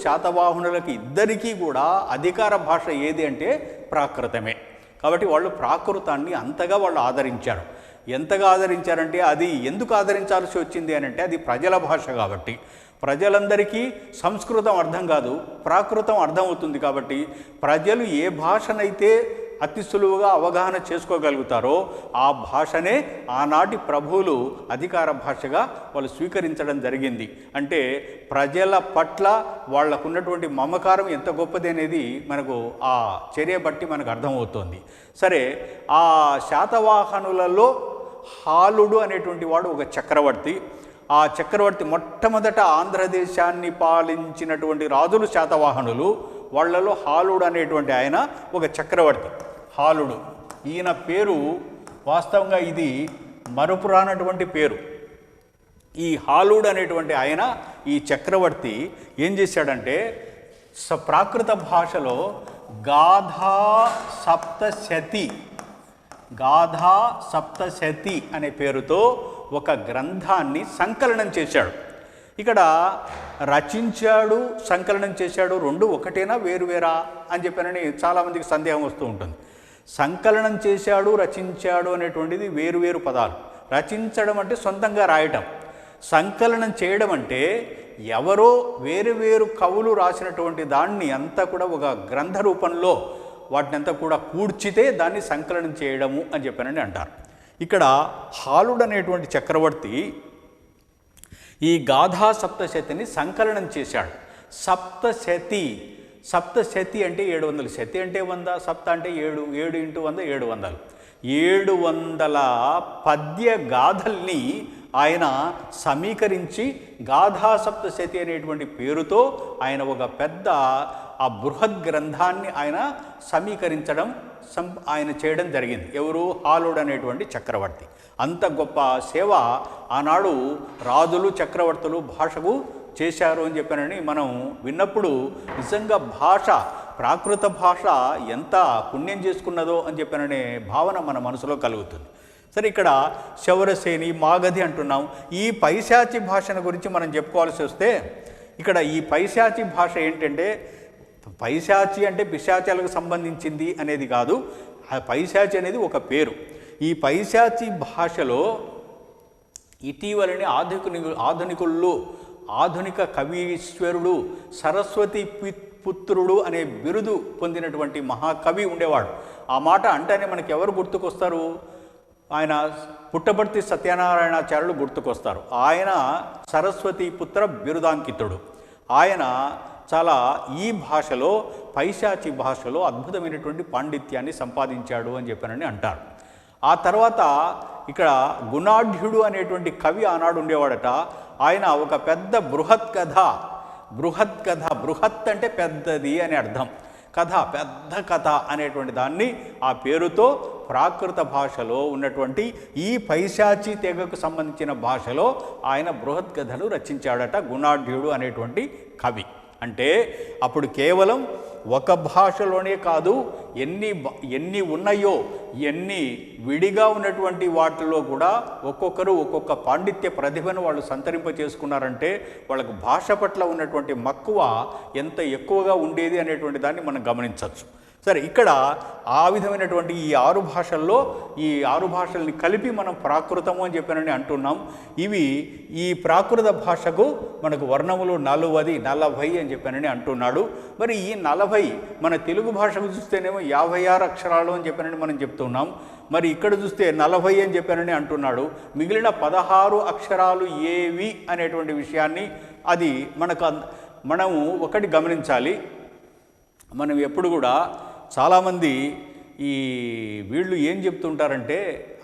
Speaker 1: శాతవాహనులకు ఇద్దరికీ కూడా అధికార భాష ఏది అంటే ప్రాకృతమే. కాబట్టి వాళ్ళు ప్రాకృతాన్ని అంతగా వాళ్ళు ఆదరించారు. ఎంతగా ఆదరించారంటే, అది ఎందుకు ఆదరించాల్సి వచ్చింది అని అంటే, అది ప్రజల భాష కాబట్టి. ప్రజలందరికీ సంస్కృతం అర్థం కాదు, ప్రాకృతం అర్థమవుతుంది. కాబట్టి ప్రజలు ఏ భాషనైతే అతి సులువుగా అవగాహన చేసుకోగలుగుతారో ఆ భాషనే ఆనాటి ప్రభువులు అధికార భాషగా వాళ్ళు స్వీకరించడం జరిగింది. అంటే ప్రజల పట్ల వాళ్ళకున్నటువంటి మమకారం ఎంత గొప్పది అనేది మనకు ఆ చర్య బట్టి మనకు అర్థమవుతోంది. సరే, ఆ శాతవాహనులలో హాలుడు అనేటువంటి వాడు ఒక చక్రవర్తి. ఆ చక్రవర్తి మొట్టమొదట ఆంధ్రదేశాన్ని పాలించినటువంటి రాజులు శాతవాహనులు. వాళ్ళలో హాలుడు అనేటువంటి ఆయన ఒక చక్రవర్తి. హాలుడు, ఈయన పేరు వాస్తవంగా ఇది మరుపురానటువంటి పేరు. ఈ హాలుడు అనేటువంటి ఆయన, ఈ చక్రవర్తి ఏం చేశాడంటే, ప్రాకృత భాషలో గాథా సప్తశతి అనే పేరుతో ఒక గ్రంథాన్ని సంకలనం చేశాడు. ఇక్కడ రచించాడు, సంకలనం చేశాడు, రెండు ఒకటేనా వేరువేరా అని చెప్పానని చాలామందికి సందేహం వస్తూ ఉంటుంది. సంకలనం చేశాడు, రచించాడు అనేటువంటిది వేరువేరు పదాలు. రచించడం అంటే సొంతంగా రాయటం, సంకలనం చేయడం అంటే ఎవరో వేరు కవులు రాసినటువంటి దాన్ని అంతా కూడా ఒక గ్రంథ రూపంలో వాటిని అంతా కూడా కూర్చితే దాన్ని సంకలనం చేయడము అని చెప్పానని అంటారు. ఇక్కడ హాలుడు అనేటువంటి చక్రవర్తి ఈ గాథా సప్తశతిని సంకలనం చేశాడు. సప్తశతి అంటే 700, శతి అంటే 100, సప్త అంటే 7, 7 × 100 700. 700 పద్య గాథల్ని ఆయన సమీకరించి గాథా సప్తశతి అనేటువంటి పేరుతో ఆయన ఒక పెద్ద ఆ బృహద్ గ్రంథాన్ని ఆయన సమీకరించడం ఆయన చేయడం జరిగింది. ఎవరు? హాలుడు అనేటువంటి చక్రవర్తి. అంత గొప్ప సేవ ఆనాడు రాజులు, చక్రవర్తులు భాషకు చేశారు అని చెప్పానని మనం విన్నప్పుడు నిజంగా ప్రాకృత భాష ఎంత పుణ్యం చేసుకున్నదో అని చెప్పాననే భావన మన మనసులో కలుగుతుంది. సరే, ఇక్కడ శౌరసేని, మాగధి అంటున్నాం. ఈ పైశాచి భాషను గురించి మనం చెప్పుకోవాల్సి వస్తే, ఇక్కడ ఈ పైశాచి భాష ఏంటంటే, పైశాచి అంటే పిశాచాలకు సంబంధించింది అనేది కాదు. ఆ పైశాచి అనేది ఒక పేరు. ఈ పైశాచి భాషలో ఇటీవలని ఆధునిక కవీశ్వరుడు సరస్వతి పుత్రుడు అనే బిరుదు పొందినటువంటి మహాకవి ఉండేవాడు. ఆ మాట అంటేనే మనకి ఎవరు గుర్తుకొస్తారు? ఆయన పుట్టపర్తి సత్యనారాయణాచార్యులు గుర్తుకొస్తారు. ఆయన సరస్వతి పుత్ర బిరుదాంకితుడు. ఆయన చాలా ఈ భాషలో, పైశాచి భాషలో అద్భుతమైనటువంటి పాండిత్యాన్ని సంపాదించాడు అని చెప్పానని అంటారు. ఆ తర్వాత ఇక్కడ గుణాఢ్యుడు అనేటువంటి కవి ఆనాడు ఉండేవాడట. ఆయన ఒక పెద్ద బృహత్ బృహత్ అంటే పెద్దది అని అర్థం. పెద్ద కథ అనేటువంటి దాన్ని ఆ పేరుతో ప్రాకృత భాషలో ఉన్నటువంటి ఈ పైశాచి తెగకు సంబంధించిన భాషలో ఆయన బృహత్ కథను రచించాడట గుణాఢ్యుడు అనేటువంటి కవి. అంటే అప్పుడు కేవలం ఒక భాషలోనే కాదు, ఎన్ని ఉన్నాయో, ఎన్ని విడిగా ఉన్నటువంటి వాటిలో కూడా ఒక్కొక్కరు ఒక్కొక్క పాండిత్య ప్రతిభను వాళ్ళు సంతరింప చేసుకున్నారంటే వాళ్ళకు భాష పట్ల ఉన్నటువంటి మక్కువ ఎంత ఎక్కువగా ఉండేది అనేటువంటి దాన్ని మనం గమనించవచ్చు. సరే, ఇక్కడ ఆ విధమైనటువంటి ఈ 6 భాషల్లో ఈ 6 భాషల్ని కలిపి మనం ప్రాకృతము అని చెప్పానని అంటున్నాం. ఈ ప్రాకృత భాషకు మనకు వర్ణములు 40 అని చెప్పానని అంటున్నాడు. మరి ఈ 40 మన తెలుగు భాషకు చూస్తేనేమో 56 అక్షరాలు అని చెప్పానని మనం చెప్తున్నాం. మరి ఇక్కడ చూస్తే 40 అని చెప్పానని అంటున్నాడు. మిగిలిన 16 అక్షరాలు ఏవి అనేటువంటి విషయాన్ని అది మనము ఒకటి గమనించాలి. మనం ఎప్పుడు కూడా చాలామంది వీళ్ళు ఏం చెప్తుంటారంటే,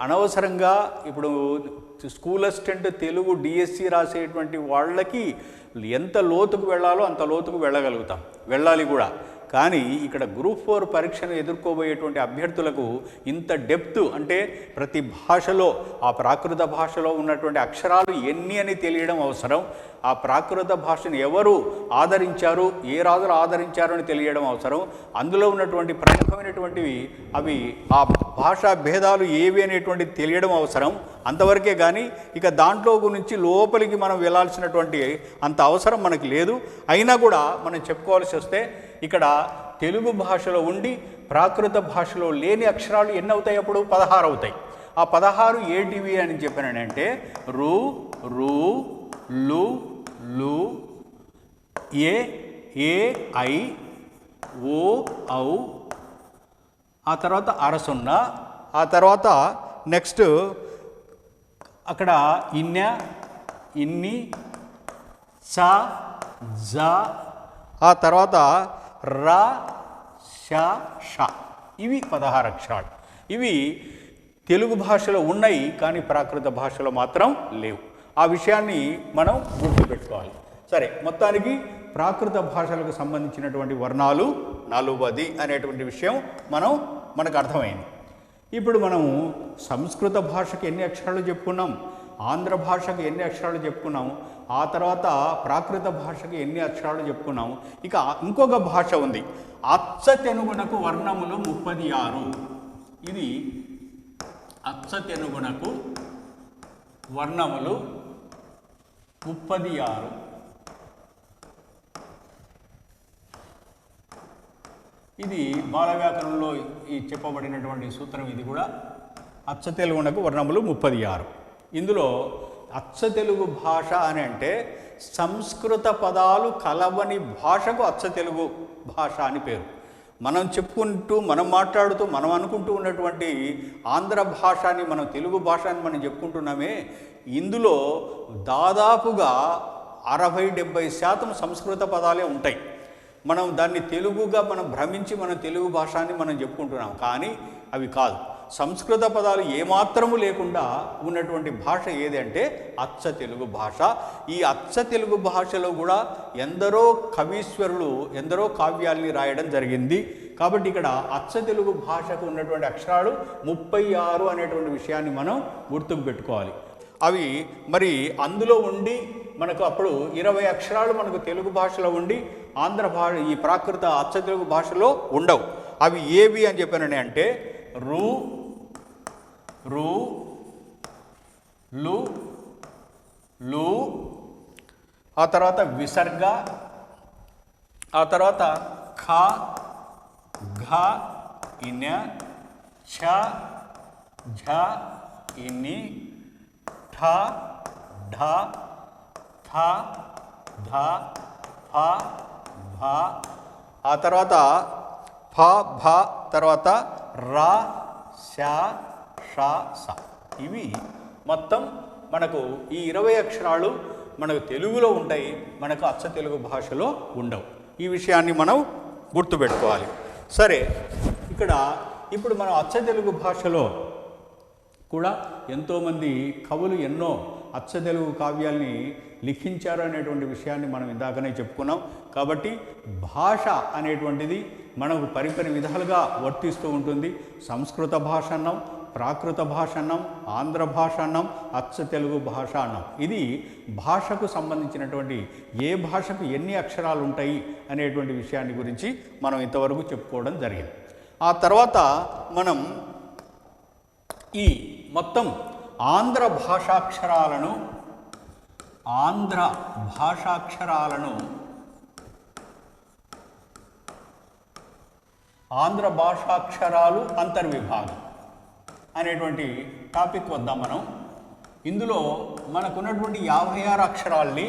Speaker 1: అనవసరంగా ఇప్పుడు స్కూల్ అసిస్టెంట్ తెలుగు డిఎస్సి రాసేటువంటి వాళ్ళకి ఎంత లోతుకు వెళ్ళాలో అంత లోతుకు వెళ్ళాలి కూడా. కానీ ఇక్కడ గ్రూప్ 4 పరీక్షను ఎదుర్కోబోయేటువంటి అభ్యర్థులకు ఇంత డెప్త్ అంటే ప్రతి భాషలో ఆ ప్రాకృత భాషలో ఉన్నటువంటి అక్షరాలు ఎన్ని అని తెలియడం అవసరం. ఆ ప్రాకృత భాషను ఎవరు ఆదరించారు, ఏ రాజులు ఆదరించారు అని తెలియడం అవసరం. అందులో ఉన్నటువంటి ప్రముఖమైనటువంటివి అవి ఆ భాషా భేదాలు ఏవి అనేటువంటిది తెలియడం అవసరం. అంతవరకే కానీ ఇక దాంట్లో గురించి లోపలికి మనం వెళ్ళాల్సినటువంటి అంత అవసరం మనకు లేదు. అయినా కూడా మనం చెప్పుకోవాల్సి వస్తే ఇక్కడ తెలుగు భాషలో ఉండి ప్రాకృత భాషలో లేని అక్షరాలు ఎన్ని అవుతాయి? అప్పుడు 16 అవుతాయి. ఆ 16 ఏంటివి అని చెప్పానంటే రు, రు, లు, లు, ఏ, ఐ, ఓ, ఔ, ఆ తర్వాత అరసున్న, ఆ తర్వాత నెక్స్ట్ అక్కడ ఇన్న, ఇన్ని, స, జ, ఆ తర్వాత ర, ష, ష. ఇవి 16 అక్షరాలు. ఇవి తెలుగు భాషలో ఉన్నాయి, కానీ ప్రాకృత భాషలో మాత్రం లేవు. ఆ విషయాన్ని మనం గుర్తుపెట్టుకోవాలి. సరే, మొత్తానికి ప్రాకృత భాషలకు సంబంధించినటువంటి వర్ణాలు 40 అనేటువంటి విషయం మనకు అర్థమైంది. ఇప్పుడు మనము సంస్కృత భాషకు ఎన్ని అక్షరాలు చెప్పుకున్నాం, ఆంధ్ర భాషకు ఎన్ని అక్షరాలు చెప్పుకున్నాం, ఆ తర్వాత ప్రాకృత భాషకు ఎన్ని అక్షరాలు చెప్పుకున్నాం. ఇక ఇంకొక భాష ఉంది, అచ్చ తెనుగునకు వర్ణములు 36. ఇది అచ్చ తెనుగునకు వర్ణములు 36. ఇది బాలవ్యాకరణంలో ఈ చెప్పబడినటువంటి సూత్రం. ఇది కూడా అచ్చ తెలుగునకు వర్ణములు 36. ఇందులో అచ్చ తెలుగు భాష అని అంటే సంస్కృత పదాలు కలవని భాషకు అచ్చ తెలుగు భాష అని పేరు. మనం చెప్పుకుంటూ, మనం మాట్లాడుతూ, మనం అనుకుంటూ ఉన్నటువంటి ఆంధ్ర భాషని, మనం తెలుగు భాష అని మనం చెప్పుకుంటున్నామే, ఇందులో దాదాపుగా 60-70% సంస్కృత పదాలే ఉంటాయి. మనం దాన్ని తెలుగుగా మనం భ్రమించి మనం తెలుగు భాషని మనం చెప్పుకుంటున్నాం, కానీ అవి కాదు. సంస్కృత పదాలు ఏమాత్రము లేకుండా ఉన్నటువంటి భాష ఏది అంటే అచ్చ తెలుగు భాష. ఈ అచ్చ తెలుగు భాషలో కూడా ఎందరో కవీశ్వరులు ఎందరో కావ్యాల్ని రాయడం జరిగింది. కాబట్టి ఇక్కడ అచ్చ తెలుగు భాషకు ఉన్నటువంటి అక్షరాలు 36 అనేటువంటి విషయాన్ని మనం గుర్తుకు పెట్టుకోవాలి. అవి మరి అందులో ఉండి మనకు అప్పుడు 20 అక్షరాలు మనకు తెలుగు భాషలో ఉండి ఆంధ్ర భాష ఈ ప్రాకృత అచ్చ తెలుగు భాషలో ఉండవు. అవి ఏవి అని చెప్పానని అంటే రు, రు, లు, లు, ఆ తర్వాత విసర్గ, ఆ తర్వాత ఖ, ఘ, ఇన, ఛ, ఝ, ఇని, ఠ, ఢ, థ, ధ, ఫ, భ, ఆ తర్వాత ఫ, భ, తర్వాత ర, శ, ష, స. ఇవి మొత్తం మనకు ఈ 20 అక్షరాలు మనకు తెలుగులో ఉంటాయి, మనకు అచ్చ తెలుగు భాషలో ఉండవు. ఈ విషయాన్ని మనం గుర్తుపెట్టుకోవాలి. సరే, ఇప్పుడు మనం అచ్చ తెలుగు భాషలో కూడా ఎంతోమంది కవులు ఎన్నో అచ్చ తెలుగు కావ్యాల్ని లిఖించారు అనేటువంటి విషయాన్ని మనం ఇందాకనే చెప్పుకున్నాం. కాబట్టి భాష అనేటువంటిది మనకు పరిపరి విధాలుగా వర్తిస్తూ ఉంటుంది. సంస్కృత భాష అన్నాం, ప్రాకృత భాష అన్నాం, ఆంధ్ర భాష అన్నాం, అచ్చ తెలుగు భాష అన్నాం. ఇది భాషకు సంబంధించినటువంటి ఏ భాషకు ఎన్ని అక్షరాలు ఉంటాయి అనేటువంటి విషయాన్ని గురించి మనం ఇంతవరకు చెప్పుకోవడం జరిగింది. ఆ తర్వాత మనం ఈ మొత్తం ఆంధ్ర భాషాక్షరాలను ఆంధ్ర భాషాక్షరాలు అంతర్విభాగం అనేటువంటి టాపిక్ వద్దాం మనం. ఇందులో మనకున్నటువంటి 56 అక్షరాల్ని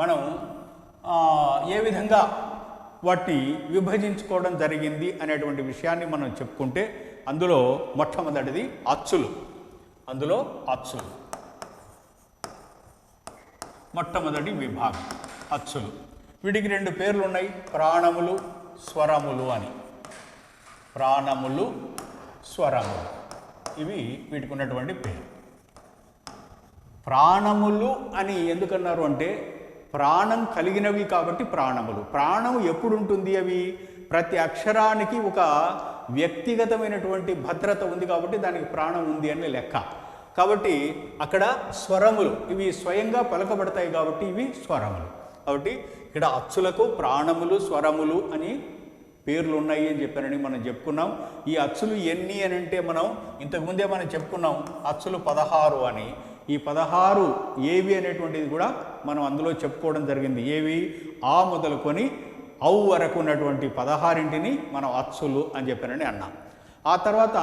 Speaker 1: మనం ఏ విధంగా వాటిని విభజించుకోవడం జరిగింది అనేటువంటి విషయాన్ని మనం చెప్పుకుంటే అందులో మొట్టమొదటిది అచ్చులు. మొట్టమొదటి విభాగం అచ్చులు. వీటికి 2 పేర్లు ఉన్నాయి, ప్రాణములు, స్వరములు అని. ప్రాణములు, స్వరములు, ఇవి వీటికి ఉన్నటువంటి పేరు. ప్రాణములు అని ఎందుకన్నారు అంటే ప్రాణం కలిగినవి కాబట్టి ప్రాణములు. ప్రాణం ఎప్పుడు ఉంటుంది? అవి ప్రతి అక్షరానికి ఒక వ్యక్తిగతమైనటువంటి భద్రత ఉంది కాబట్టి దానికి ప్రాణం ఉంది అని లెక్క. కాబట్టి అక్కడ స్వరములు ఇవి స్వయంగా పలకబడతాయి కాబట్టి ఇవి స్వరములు. కాబట్టి ఇక్కడ అచ్చులకు ప్రాణములు స్వరములు అని పేర్లు ఉన్నాయి అని చెప్పారని మనం చెప్పుకున్నాం. ఈ అచ్చులు ఎన్ని అని అంటే మనం ఇంతకుముందే మనం చెప్పుకున్నాం అచ్చులు 16 అని. ఈ 16 ఏవి అనేటువంటిది కూడా మనం అందులో చెప్పుకోవడం జరిగింది. ఏవి ఆ మొదలుకొని ఔ వరకు ఉన్నటువంటి 16ంటిని మనం అచ్చులు అని చెప్పారని అన్నాం. ఆ తర్వాత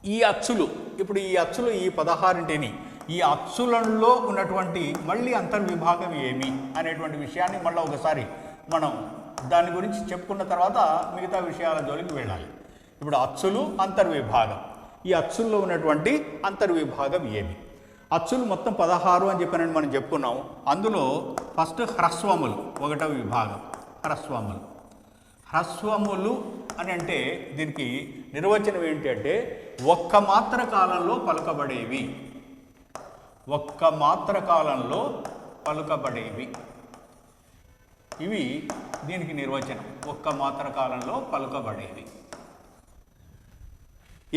Speaker 1: ఈ అచ్చులు ఇప్పుడు ఈ 16ంటిని ఈ అచ్చులలో ఉన్నటువంటి మళ్ళీ అంతర్విభాగం ఏమి అనేటువంటి విషయాన్ని మళ్ళీ ఒకసారి మనం దాని గురించి చెప్పుకున్న తర్వాత మిగతా విషయాల జోలికి వెళ్ళాలి. ఇప్పుడు అచ్చులు అంతర్విభాగం. ఈ అచ్చుల్లో ఉన్నటువంటి అంతర్విభాగం ఏమి? అచ్చులు మొత్తం 16 అని చెప్పానని మనం చెప్పుకున్నాం. అందులో ఫస్ట్ హ్రస్వములు 1వ విభాగం. హ్రస్వములు అని అంటే దీనికి నిర్వచనం ఏంటి అంటే ఒక్క మాత్ర కాలంలో పలుకబడేవి. ఒక్క మాత్ర కాలంలో పలుకబడేవి ఇవి దీనికి నిర్వచనం. ఒక్క మాత్ర కాలంలో పలుకబడేవి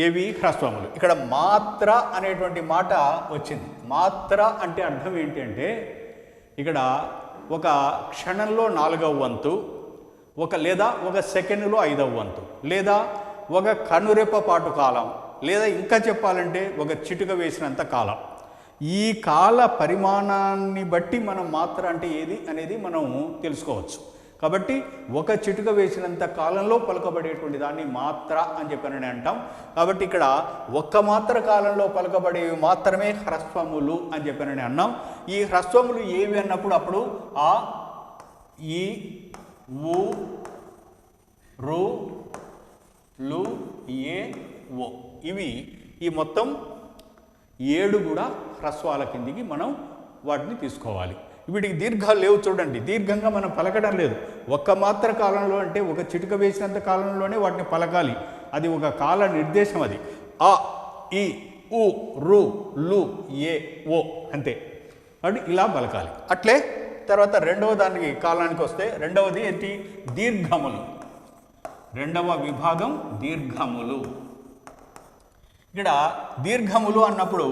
Speaker 1: ఏవి? హ్రస్వములు. ఇక్కడ మాత్ర అనేటువంటి మాట వచ్చింది. మాత్ర అంటే అర్థం ఏంటి అంటే ఇక్కడ ఒక క్షణంలో 4వ వంతు, లేదా ఒక సెకండ్లో 5వ వంతు, లేదా ఒక కనురెప్ప పాటు కాలం, లేదా ఇంకా చెప్పాలంటే ఒక చిటుక వేసినంత కాలం. ఈ కాల పరిమాణాన్ని బట్టి మనం మాత్ర అంటే ఏది అనేది మనం తెలుసుకోవచ్చు. కాబట్టి ఒక చిటుక వేసినంత కాలంలో పలుకబడేటువంటి దాన్ని మాత్ర అని చెప్పానని అంటాం. కాబట్టి ఇక్కడ ఒక్క మాత్ర కాలంలో పలుకబడేవి మాత్రమే హ్రస్వములు అని చెప్పానని అన్నాం. ఈ హ్రస్వములు ఏవి అన్నప్పుడు అప్పుడు ఆ, ఈ, ఊ, రు, లు, ఏ, ఓ ఇవి ఈ మొత్తం 7 కూడా హ్రస్వాల కిందికి మనం వాటిని తీసుకోవాలి. వీటికి దీర్ఘాలు లేవు చూడండి. దీర్ఘంగా మనం పలకడం లేదు. ఒక్క మాత్ర కాలంలో అంటే ఒక చిటుక వేసినంత కాలంలోనే వాటిని పలకాలి. అది ఒక కాల నిర్దేశం. అది ఆ, ఈ, ఊ, రు, లు, ఏ, ఓ అంతే. కాబట్టి ఇలా పలకాలి. అట్లే తర్వాత రెండవ దానికి కాలానికి వస్తే రెండవది ఏంటి? దీర్ఘములు. 2వ విభాగం దీర్ఘములు. ఇక్కడ దీర్ఘములు అన్నప్పుడు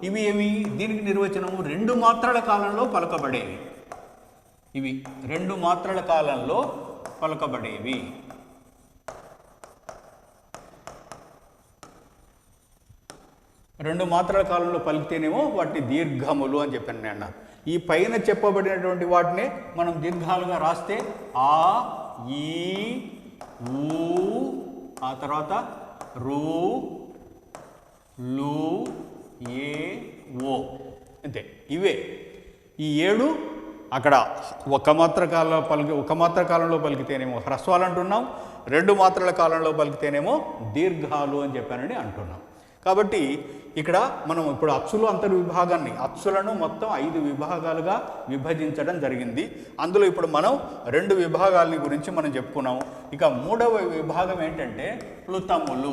Speaker 1: ఇవి ఏమి? దీనికి నిర్వచనము 2 మాత్రల కాలంలో పలకబడేవి. ఇవి 2 మాత్రల కాలంలో పలకబడేవి. రెండు మాత్రల కాలంలో పలికితేనేమో వాటిని దీర్ఘములు అని చెప్పాను నేను అన్నారు. ఈ పైన చెప్పబడినటువంటి వాటిని మనం దీర్ఘాలుగా రాస్తే ఆ, ఈ, ఊ, ఆ తర్వాత రు, లు, ఏ, ఓ అంతే. ఇవే ఈ 7 అక్కడ ఒక మాత్ర కాలంలో పలికితేనేమో హ్రస్వాలు అంటున్నాం, 2 మాత్రల కాలంలో పలికితేనేమో దీర్ఘాలు అని చెప్పానని అంటున్నాం. కాబట్టి ఇక్కడ మనం ఇప్పుడు అచ్చులు అంతర్విభాగాన్ని అచ్చులను మొత్తం 5 విభాగాలుగా విభజించడం జరిగింది. అందులో ఇప్పుడు మనం 2 విభాగాలని గురించి మనం చెప్పుకున్నాం. ఇక 3వ విభాగం ఏంటంటే ప్లుతములు.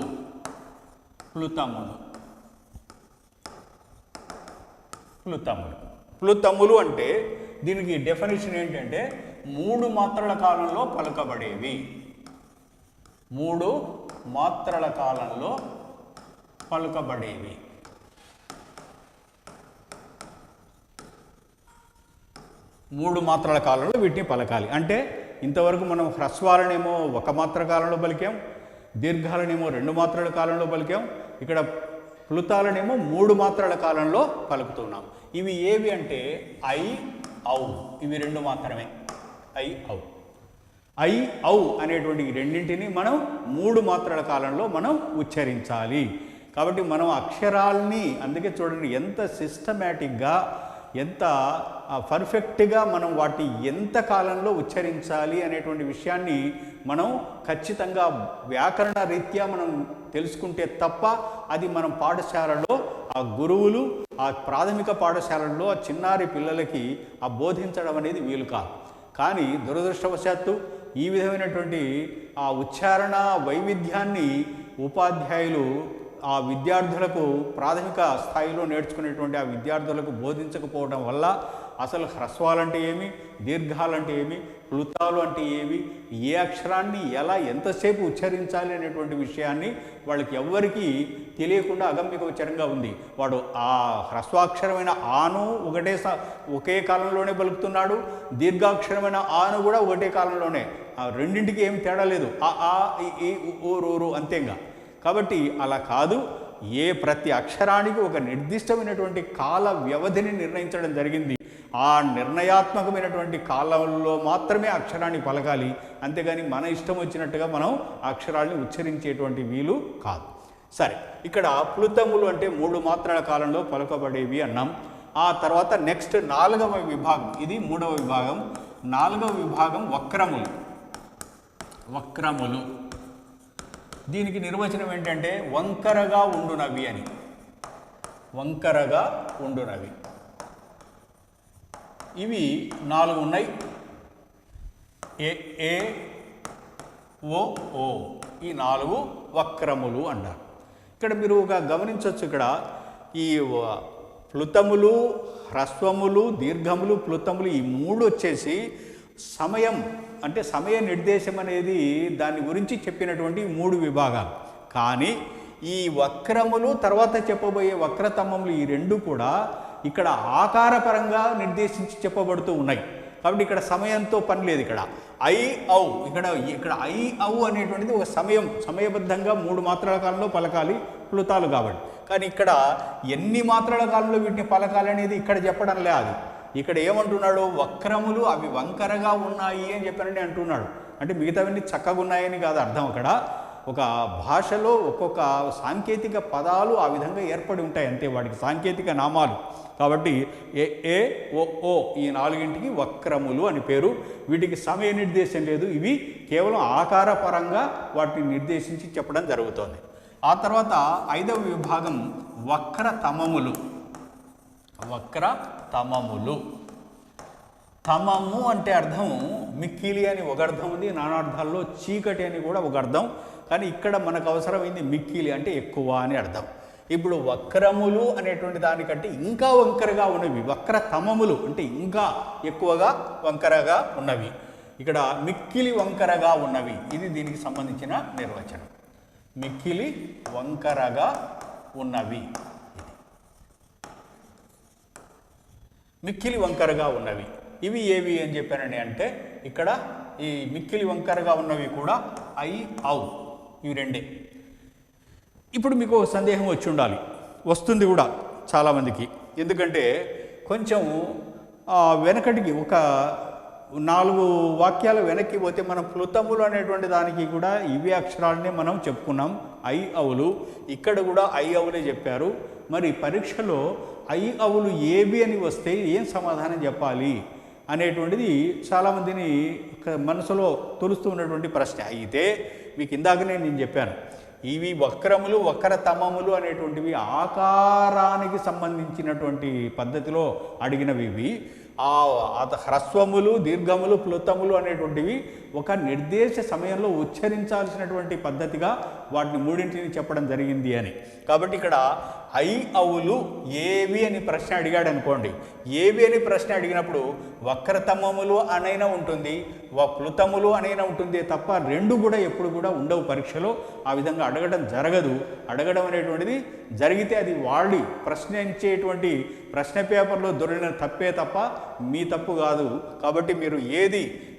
Speaker 1: ప్లుతములు అంటే దీనికి డెఫినేషన్ ఏంటంటే 3 మాత్రల కాలంలో పలుకబడేవి. 3 మాత్రల కాలంలో పలుకబడేవి. 3 మాత్రల కాలంలో వీటిని పలకాలి. అంటే ఇంతవరకు మనం హ్రస్వాలనేమో 1 మాత్ర కాలంలో పలికాం, దీర్ఘాలనేమో 2 మాత్రల కాలంలో పలికాం, ఇక్కడ ప్లుతాలనేమో 3 మాత్రల కాలంలో పలుకుతున్నాం. ఇవి ఏవి అంటే ఐ, ఔ. ఇవి 2 మాత్రమే. ఐ, ఔ. ఐ, ఔ అనేటువంటి ఈ రెండింటిని మనం 3 మాత్రల కాలంలో మనం ఉచ్చరించాలి. కాబట్టి మనం అక్షరాల్ని అందుకే చూడండి ఎంత సిస్టమేటిక్గా ఎంత పర్ఫెక్ట్గా మనం వాటి ఎంత కాలంలో ఉచ్చరించాలి అనేటువంటి విషయాన్ని మనం ఖచ్చితంగా వ్యాకరణ రీత్యా మనం తెలుసుకుంటే తప్ప అది మనం పాఠశాలలో ఆ గురువులు ఆ ప్రాథమిక పాఠశాలల్లో ఆ చిన్నారి పిల్లలకి ఆ బోధించడం అనేది వీలు కాదు. కానీ దురదృష్టవశాత్తు ఈ విధమైనటువంటి ఆ ఉచ్చారణ వైవిధ్యాన్ని ఉపాధ్యాయులు ఆ విద్యార్థులకు ప్రాథమిక స్థాయిలో నేర్చుకునేటువంటి ఆ విద్యార్థులకు బోధించకపోవడం వల్ల అసలు హ్రస్వాలంటే ఏమి, దీర్ఘాలంటే ఏమి, ప్లుతాలు అంటే ఏవి, ఏ అక్షరాన్ని ఎలా ఎంతసేపు ఉచ్చరించాలి అనేటువంటి విషయాన్ని వాళ్ళకి ఎవ్వరికీ తెలియకుండా అగమ్యగోచరంగా ఉంది. వాడు ఆ హ్రస్వాక్షరమైన ఆను ఒకే కాలంలోనే పలుకుతున్నాడు, దీర్ఘాక్షరమైన ఆను కూడా ఒకటే కాలంలోనే. ఆ రెండింటికి ఏం తేడా లేదు, ఆ ఈ ఊరు అంతేగా. కాబట్టి అలా కాదు, ప్రతి అక్షరానికి ఒక నిర్దిష్టమైనటువంటి కాల వ్యవధిని నిర్ణయించడం జరిగింది. ఆ నిర్ణయాత్మకమైనటువంటి కాలంలో మాత్రమే అక్షరాన్ని పలకాలి, అంతేగాని మన ఇష్టం వచ్చినట్టుగా మనం అక్షరాన్ని ఉచ్చరించేటువంటి వీలు కాదు. సరే, ఇక్కడ ప్లుతములు అంటే 3 మాత్రల కాలంలో పలకబడేవి అన్నాం. ఆ తర్వాత నెక్స్ట్ 4వ విభాగం, ఇది 3వ విభాగం. 4వ విభాగం వక్రములు. దీనికి నిర్వచనం ఏంటంటే వంకరగా ఉండునవి అని. వంకరగా ఉండునవి ఇవి 4 ఉన్నాయి. ఏ ఓ ఈ 4 వక్రములు అంటారు. ఇక్కడ మీరు గమనించవచ్చు, ఇక్కడ ఈ ప్లుతములు, హ్రస్వములు, దీర్ఘములు, ప్లుతములు ఈ 3 వచ్చేసి సమయం అంటే సమయ నిర్దేశం అనేది దాని గురించి చెప్పినటువంటి 3 విభాగాలు. కానీ ఈ వక్రములు తర్వాత చెప్పబోయే వక్రతమములు ఈ 2 కూడా ఇక్కడ ఆకారపరంగా నిర్దేశించి చెప్పబడుతూ ఉన్నాయి. కాబట్టి ఇక్కడ సమయంతో పని లేదు. ఇక్కడ ఇక్కడ ఐ ఔ అనేటువంటిది ఒక సమయబద్ధంగా 3 మాత్రల కాలంలో పలకాలి ప్లుతాలు కాబట్టి. కానీ ఇక్కడ ఎన్ని మాత్రల కాలంలో వీటిని పలకాలి అనేది ఇక్కడ చెప్పడం లేదు. ఇక్కడ ఏమంటున్నాడు, వక్రములు అవి వంకరగా ఉన్నాయి అని చెప్పానని అంటున్నాడు. అంటే మిగతావన్నీ చక్కగా ఉన్నాయని కాదు అర్థం. అక్కడ ఒక భాషలో ఒక్కొక్క సాంకేతిక పదాలు ఆ విధంగా ఏర్పడి ఉంటాయి అంతే, వాటికి సాంకేతిక నామాలు. కాబట్టి ఏ ఓ ఈ 4ంటికి వక్రములు అని పేరు. వీటికి సమయ నిర్దేశం లేదు, ఇవి కేవలం ఆకారపరంగా వాటిని నిర్దేశించి చెప్పడం జరుగుతోంది. ఆ తర్వాత 5వ విభాగం వక్రతమములు. తమము అంటే అర్థం మిక్కిలి అని ఒక అర్థం ఉంది, నానార్థాల్లో చీకటి అని కూడా ఒక అర్థం. కానీ ఇక్కడ మనకు అవసరమైంది మిక్కిలి అంటే ఎక్కువ అని అర్థం. ఇప్పుడు వక్రములు అనేటువంటి దానికంటే ఇంకా వంకరగా ఉన్నవి వక్రతమములు అంటే ఇంకా ఎక్కువగా వంకరగా ఉన్నవి. ఇక్కడ మిక్కిలి వంకరగా ఉన్నవి, ఇది దీనికి సంబంధించిన నిర్వచనం. మిక్కిలి వంకరగా ఉన్నవి, మిక్కిలి వంకరగా ఉన్నవి ఇవి ఏవి అని చెప్పానని అంటే, ఇక్కడ ఈ మిక్కిలి వంకరగా ఉన్నవి కూడా ఐ ఔ ఇవి 2. ఇప్పుడు మీకు ఒక సందేహం వచ్చి ఉండాలి, వస్తుంది కూడా చాలామందికి. ఎందుకంటే కొంచెం వెనకటికి ఒక 4 వాక్యాలు వెనక్కి పోతే మనం ప్లుతములు అనేటువంటి దానికి కూడా ఇవే అక్షరాలనే మనం చెప్పుకున్నాం, ఐ ఔలు. ఇక్కడ కూడా ఐ ఔలే చెప్పారు. మరి పరీక్షలో ఐ ఔలు ఏవి అని వస్తే ఏం సమాధానం చెప్పాలి అనేటువంటిది చాలామందిని మనసులో తొలుస్తూ ఉన్నటువంటి ప్రశ్న. అయితే మీకు ఇందాకనే నేను చెప్పాను, ఇవి వక్రములు వక్రతమములు అనేటువంటివి ఆకారానికి సంబంధించినటువంటి పద్ధతిలో అడిగినవి. ఇవి హ్రస్వములు, దీర్ఘములు, ప్లుతములు అనేటువంటివి ఒక నిర్దేశ సమయంలో ఉచ్చరించాల్సినటువంటి పద్ధతిగా వాటిని 3ంటిని చెప్పడం జరిగింది అని. కాబట్టి ఇక్కడ ఐ ఔలు ఏవి అని ప్రశ్న అడిగాడు అనుకోండి, ఏవి అని ప్రశ్న అడిగినప్పుడు వక్రతమములు అనైనా ఉంటుంది, ప్లుతములు అనైనా ఉంటుంది తప్ప 2 కూడా ఎప్పుడు కూడా ఉండవు పరీక్షలో. ఆ విధంగా అడగడం జరగదు. అడగడం అనేటువంటిది జరిగితే అది వాళ్ళు ప్రశ్నించేటువంటి ప్రశ్న పేపర్లో దొరికిన తప్పే తప్ప మీ తప్పు కాదు. కాబట్టి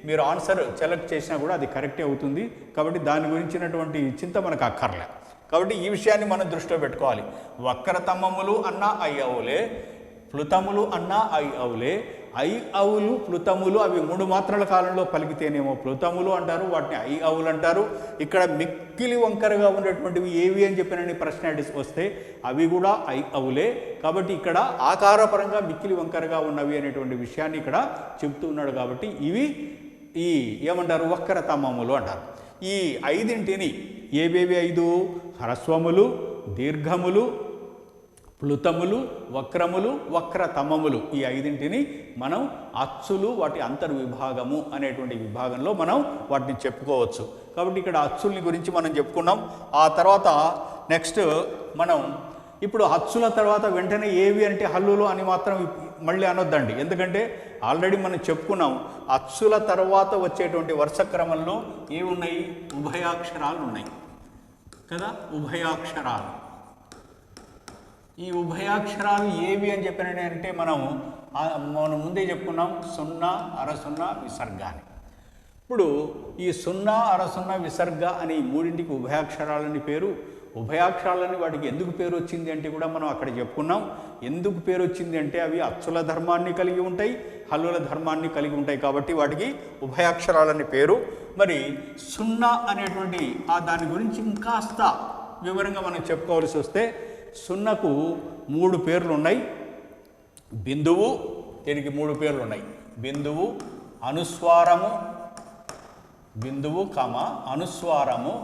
Speaker 1: మీరు ఆన్సర్ సెలెక్ట్ చేసినా కూడా అది కరెక్టే అవుతుంది. కాబట్టి దాని గురించినటువంటి చింత మనకు అక్కర్లే. కాబట్టి ఈ విషయాన్ని మనం దృష్టిలో పెట్టుకోవాలి. వక్రతమములు అన్నా ఐ ఔలే, ప్లుతములు అన్నా ఐ ఔలే. ఐ ఔలు ప్లుతములు అవి 3 మాత్రల కాలంలో పలికితేనేమో ప్లుతములు అంటారు, వాటిని ఐ ఔలు అంటారు. ఇక్కడ మిక్కిలి వంకరగా ఉన్నటువంటివి ఏవి అని చెప్పినని ప్రశ్న వస్తే అవి కూడా ఐ ఔలే. కాబట్టి ఇక్కడ ఆకారపరంగా మిక్కిలి వంకరగా ఉన్నవి అనేటువంటి విషయాన్ని ఇక్కడ చెబుతూ ఉన్నాడు. కాబట్టి ఇవి ఏమంటారు, వక్రతమములు అంటారు. ఈ 5ంటిని ఏవేవి 5? హ్రస్వములు, దీర్ఘములు, ప్లుతములు, వక్రములు, వక్రతమములు ఈ 5ంటిని మనం అచ్చులు, వాటి అంతర్విభాగము అనేటువంటి విభాగంలో మనం వాటిని చెప్పుకోవచ్చు. కాబట్టి ఇక్కడ అచ్చుల్ని గురించి మనం చెప్పుకున్నాం. ఆ తర్వాత నెక్స్ట్ మనం ఇప్పుడు అచ్చుల తర్వాత వెంటనే ఏవి అంటే హల్లులు అని మాత్రం మళ్ళీ అనొద్దండి, ఎందుకంటే ఆల్రెడీ మనం చెప్పుకున్నాం అచ్చుల తర్వాత వచ్చేటువంటి వరుస క్రమంలో ఏమున్నాయి, ఉభయాక్షరాలు ఉన్నాయి కదా, ఉభయాక్షరాలు. ఈ ఉభయాక్షరాలు ఏవి అని చెప్పిన అంటే మనం ముందే చెప్పుకున్నాం, సున్నా, అరసున్నా, విసర్గ అని. ఇప్పుడు ఈ సున్నా, అరసున్నా, విసర్గ అని మూడింటికి ఉభయాక్షరాలని పేరు. ఉభయాక్షరాలని వాటికి ఎందుకు పేరు వచ్చింది అంటే కూడా మనం అక్కడ చెప్పుకున్నాం. ఎందుకు పేరు వచ్చింది అంటే అవి అచ్చుల ధర్మాన్ని కలిగి ఉంటాయి, హల్లుల ధర్మాన్ని కలిగి ఉంటాయి, కాబట్టి వాటికి ఉభయాక్షరాలని పేరు. మరి సున్నా అనేటువంటి దాని గురించి ఇంకాస్త వివరంగా మనం చెప్పుకోవాల్సి వస్తే సున్నకు 3 పేర్లు ఉన్నాయి. బిందువు, దీనికి 3 పేర్లు ఉన్నాయి. బిందువు, అనుస్వారము, బిందువు అనుస్వారము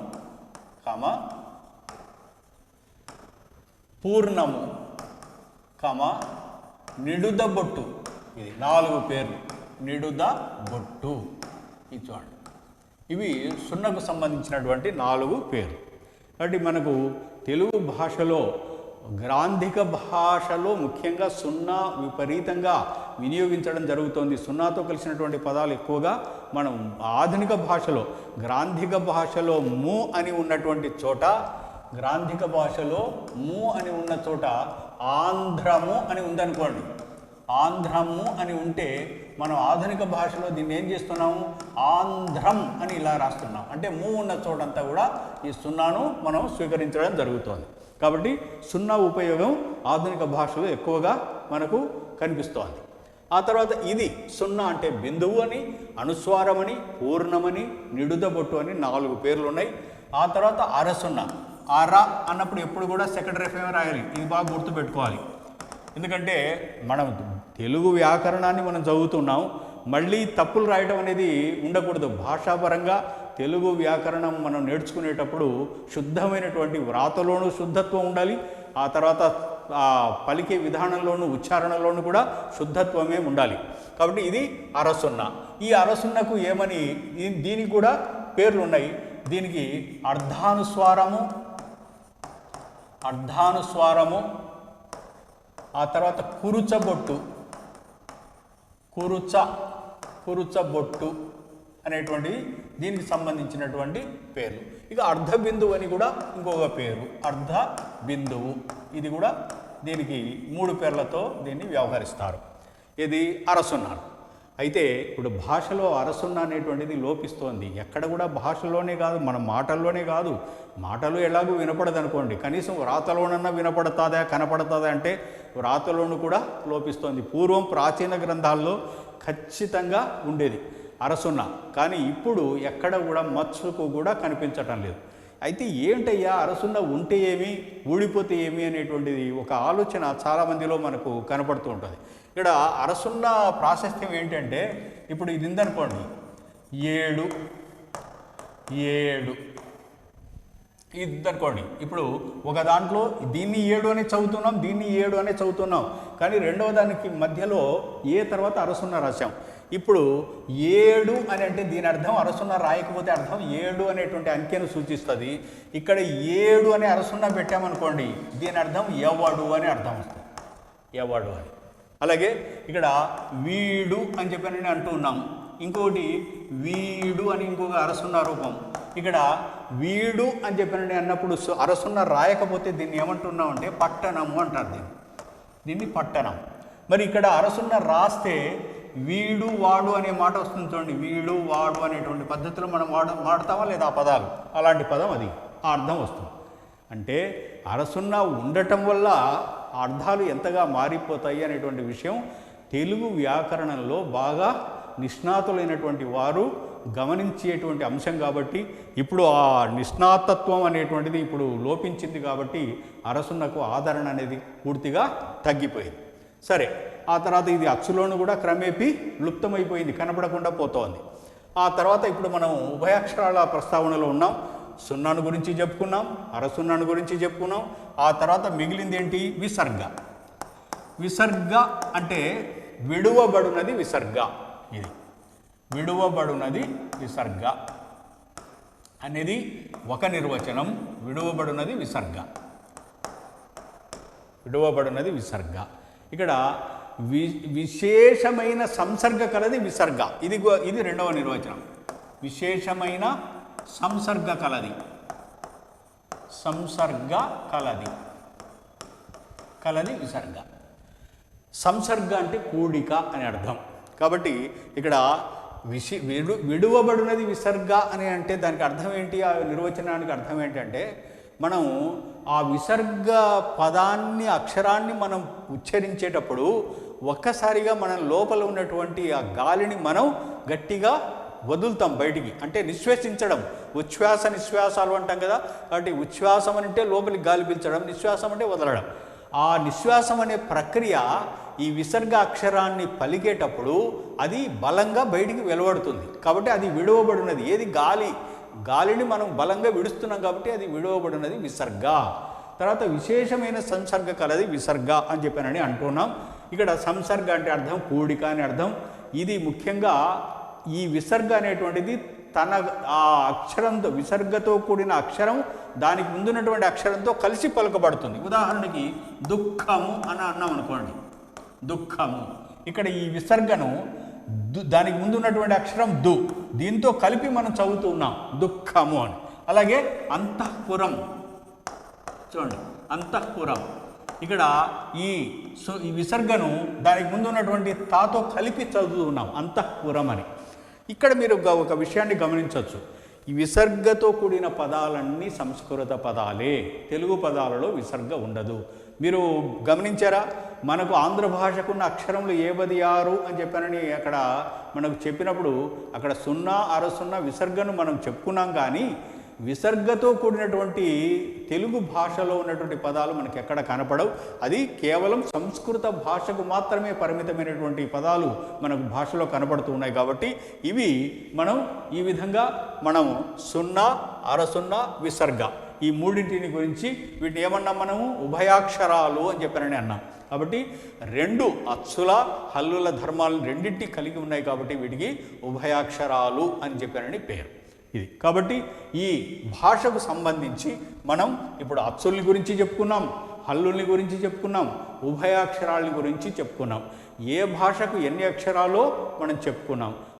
Speaker 1: పూర్ణము నిడుద బొట్టు. ఇది 4 పేర్లు. నిడుద బొట్టు, ఇది చూడండి. ఇవి సున్నకు సంబంధించినటువంటి 4 పేర్లు. కాబట్టి మనకు తెలుగు భాషలో గ్రాంధిక భాషలో ముఖ్యంగా సున్నా విపరీతంగా వినియోగించడం జరుగుతోంది. సున్నాతో కలిసినటువంటి పదాలు ఎక్కువగా మనం ఆధునిక భాషలో గ్రాంధిక భాషలో ము అని ఉన్నటువంటి చోట, గ్రాంధిక భాషలో ము అని ఉన్న చోట ఆంధ్రము అని ఉందనుకోండి. ఆంధ్రము అని ఉంటే మనం ఆధునిక భాషలో దీన్ని ఏం చేస్తున్నాము, ఆంధ్రం అని ఇలా రాస్తున్నాం. అంటే ము ఉన్న చోటంతా కూడా ఈ సున్నాను మనం స్వీకరించడం జరుగుతోంది. కాబట్టి సున్నా ఉపయోగం ఆధునిక భాషలో ఎక్కువగా మనకు కనిపిస్తోంది. ఆ తర్వాత ఇది సున్నా అంటే బిందువు అని, అనుస్వారమని, పూర్ణమని, నిడుద బొట్టు అని 4 పేర్లు ఉన్నాయి. ఆ తర్వాత అరసున్నా. అర అన్నప్పుడు ఎప్పుడు కూడా సెకండరీ ఫేమ్ రాయాలి. ఇది బాగా గుర్తుపెట్టుకోవాలి. ఎందుకంటే మనం తెలుగు వ్యాకరణాన్ని మనం చదువుతున్నాం, మళ్ళీ తప్పులు రాయడం అనేది ఉండకూడదు. భాషాపరంగా తెలుగు వ్యాకరణం మనం నేర్చుకునేటప్పుడు శుద్ధమైనటువంటి వ్రాతలోనూ శుద్ధత్వం ఉండాలి. ఆ తర్వాత పలికే విధానంలోనూ ఉచ్చారణలోనూ కూడా శుద్ధత్వమే ఉండాలి. కాబట్టి ఇది అరసున్న. ఈ అరసున్నకు ఏమని దీనికి కూడా పేర్లు ఉన్నాయి. దీనికి అర్ధానుస్వారము, ఆ తర్వాత కురుచబొట్టు, కురుచబొట్టు అనేటువంటి దీనికి సంబంధించినటువంటి పేర్లు. ఇక అర్ధ బిందువు అని కూడా ఇంకొక పేరు, అర్ధ బిందువు. ఇది కూడా దీనికి 3 పేర్లతో దీన్ని వ్యవహరిస్తారు. ఇది అరసున్నారు. అయితే ఇప్పుడు భాషలో అరసున్న అనేటువంటిది లోపిస్తోంది. ఎక్కడ కూడా భాషలోనే కాదు, మన మాటల్లోనే కాదు. మాటలు ఎలాగూ వినపడదు అనుకోండి, కనీసం వ్రాతలోనన్నా వినపడుతుందా కనపడుతుందా అంటే వ్రాతలోను కూడా లోపిస్తోంది. పూర్వం ప్రాచీన గ్రంథాల్లో ఖచ్చితంగా ఉండేది అరసున్న, కానీ ఇప్పుడు ఎక్కడ కూడా మచ్చుకు కూడా కనిపించటం లేదు. అయితే ఏంటయ్యా అరసున్న ఉంటే ఏమి, ఊడిపోతే ఏమి అనేటువంటిది ఒక ఆలోచన చాలామందిలో మనకు కనపడుతూ ఉంటుంది. ఇక్కడ అరసున్న ప్రాశస్త్యం ఏంటంటే, ఇప్పుడు ఇది ఉందనుకోండి, 7 ఇది అనుకోండి. ఇప్పుడు ఒక దాంట్లో దీన్ని 7 అని చదువుతున్నాం, దీన్ని 7 అని చదువుతున్నాం, కానీ రెండవ దానికి మధ్యలో ఏ తర్వాత అరసున్న రాశాం. ఇప్పుడు 7 అని అంటే దీని అర్థం అరసున్న రాయకపోతే అర్థం 7 అనేటువంటి అంకెను సూచిస్తుంది. ఇక్కడ 7 అనే అరసున్న పెట్టామనుకోండి, దీని అర్థం ఎవడు అని అర్థం వస్తుంది, ఎవడు అని. అలాగే ఇక్కడ వీడు అని చెప్పి అంటూ ఉన్నాం. ఇంకోటి వీడు అని ఇంకొక అరసున్న రూపం. ఇక్కడ వీడు అని చెప్పి అన్నప్పుడు అరసున్న రాయకపోతే దీన్ని ఏమంటున్నాం అంటే పట్టణము అంటారు. దీన్ని పట్టణం. మరి ఇక్కడ అరసున్న రాస్తే వీడు వాడు అనే మాట వస్తుంది చూడండి. వీడు వాడు అనేటువంటి పద్ధతిలో మనం వాడతామా లేదా ఆ పదాలు, అలాంటి పదం అది, ఆ అర్థం వస్తుంది. అంటే అరసున్న ఉండటం వల్ల అర్థాలు ఎంతగా మారిపోతాయి అనేటువంటి విషయం తెలుగు వ్యాకరణంలో బాగా నిష్ణాతులైనటువంటి వారు గమనించేటువంటి అంశం. కాబట్టి ఇప్పుడు ఆ నిష్ణాతత్వం అనేటువంటిది ఇప్పుడు లోపించింది. కాబట్టి అరసున్నకు ఆదరణ అనేది పూర్తిగా తగ్గిపోయింది. సరే, ఆ తర్వాత ఇది అచ్చులోను కూడా క్రమేపీ లుప్తమైపోయింది, కనపడకుండా పోతోంది. ఆ తర్వాత ఇప్పుడు మనం ఉభయాక్షరాల ప్రస్తావనలో ఉన్నాం. సున్నాను గురించి చెప్పుకున్నాం, అరసున్నాను గురించి చెప్పుకున్నాం. ఆ తర్వాత మిగిలింది ఏంటి, విసర్గ. విసర్గ అంటే విడువబడునది విసర్గ. ఇది విడువబడునది విసర్గ అనేది ఒక నిర్వచనం. విడువబడునది విసర్గ, విడువబడునది విసర్గ. ఇక్కడ విశేషమైన సంసర్గ కలది విసర్గ. ఇది రెండవ నిర్వచనం. విశేషమైన సంసర్గ కలది, సంసర్గ కలది విసర్గ. సంసర్గ అంటే కూడిక అని అర్థం. కాబట్టి ఇక్కడ విడువబడినది విసర్గ అని అంటే దానికి అర్థం ఏంటి? ఆ నిర్వచనానికి అర్థం ఏంటంటే మనం ఆ విసర్గ పదాన్ని, అక్షరాన్ని మనం ఉచ్చరించేటప్పుడు ఒక్కసారిగా మనం లోపల ఉన్నటువంటి ఆ గాలిని మనం గట్టిగా వదులుతాం బయటికి, అంటే నిశ్వాసించడం. ఉచ్ఛ్వాస నిశ్వాసాలు అంటాం కదా. కాబట్టి ఉచ్ఛ్వాసం అంటే లోపలికి గాలి పీల్చడం, నిశ్వాసం అంటే వదలడం. ఆ నిశ్వాసం అనే ప్రక్రియ ఈ విసర్గ అక్షరాన్ని పలికేటప్పుడు అది బలంగా బయటికి వెలువడుతుంది. కాబట్టి అది విడువబడినది. ఏది? గాలిని మనం బలంగా విడుస్తున్నాం కాబట్టి అది విడువబడినది విసర్గ. తర్వాత విశేషమైన సంసర్గ కలది విసర్గ అని చెప్పానని అంటున్నాం. ఇక్కడ సంసర్గ అంటే అర్థం కూడిక అని అర్థం. ఇది ముఖ్యంగా ఈ విసర్గ అనేటువంటిది ఆ అక్షరంతో, విసర్గతో కూడిన అక్షరం దానికి ముందున్నటువంటి అక్షరంతో కలిసి పలుకబడుతుంది. ఉదాహరణకి దుఃఖము అని అన్నాం అనుకోండి, దుఃఖము. ఇక్కడ ఈ విసర్గను దానికి ముందున్నటువంటి అక్షరం దు, దీంతో కలిపి మనం చదువుతూ ఉన్నాం దుఃఖము అని. అలాగే అంతఃపురం, చూడండి అంతఃపురం. ఇక్కడ ఈ విసర్గను దానికి ముందు ఉన్నటువంటి తాతో కలిపి చదువుతున్నాం అంతఃపురం అని. ఇక్కడ మీరు ఒక విషయాన్ని గమనించవచ్చు. ఈ విసర్గతో కూడిన పదాలన్నీ సంస్కృత పదాలే, తెలుగు పదాలలో విసర్గ ఉండదు. మీరు గమనించారా? మనకు ఆంధ్ర భాషకున్న అక్షరములు 76 అని చెప్పానని అక్కడ మనకు చెప్పినప్పుడు అక్కడ 0, 60 విసర్గను మనం చెప్పుకున్నాం. కానీ విసర్గతో కూడినటువంటి తెలుగు భాషలో ఉన్నటువంటి పదాలు మనకి ఎక్కడ కనపడవు. అది కేవలం సంస్కృత భాషకు మాత్రమే పరిమితమైనటువంటి పదాలు మనకు భాషలో కనపడుతూ ఉన్నాయి. కాబట్టి ఇవి మనం ఈ విధంగా మనం 0, 60 విసర్గ, ఈ మూడింటిని గురించి వీటిని ఏమన్నాం మనము? ఉభయాక్షరాలు అని చెప్పారని అన్నాం. కాబట్టి రెండు అచ్చుల హల్లుల ధర్మాలు రెండింటి కలిగి ఉన్నాయి కాబట్టి వీటికి ఉభయాక్షరాలు అని చెప్పారని పేరు. ఇది కాబట్టి ఈ భాషకు సంబంధించి మనం ఇప్పుడు అచ్చుల్ని గురించి చెప్పుకున్నాం, హల్లుల్ని గురించి చెప్పుకున్నాం, ఉభయాక్షరాలని గురించి చెప్పుకున్నాం. ఏ భాషకు ఎన్ని అక్షరాలో మనం చెప్పుకున్నాం.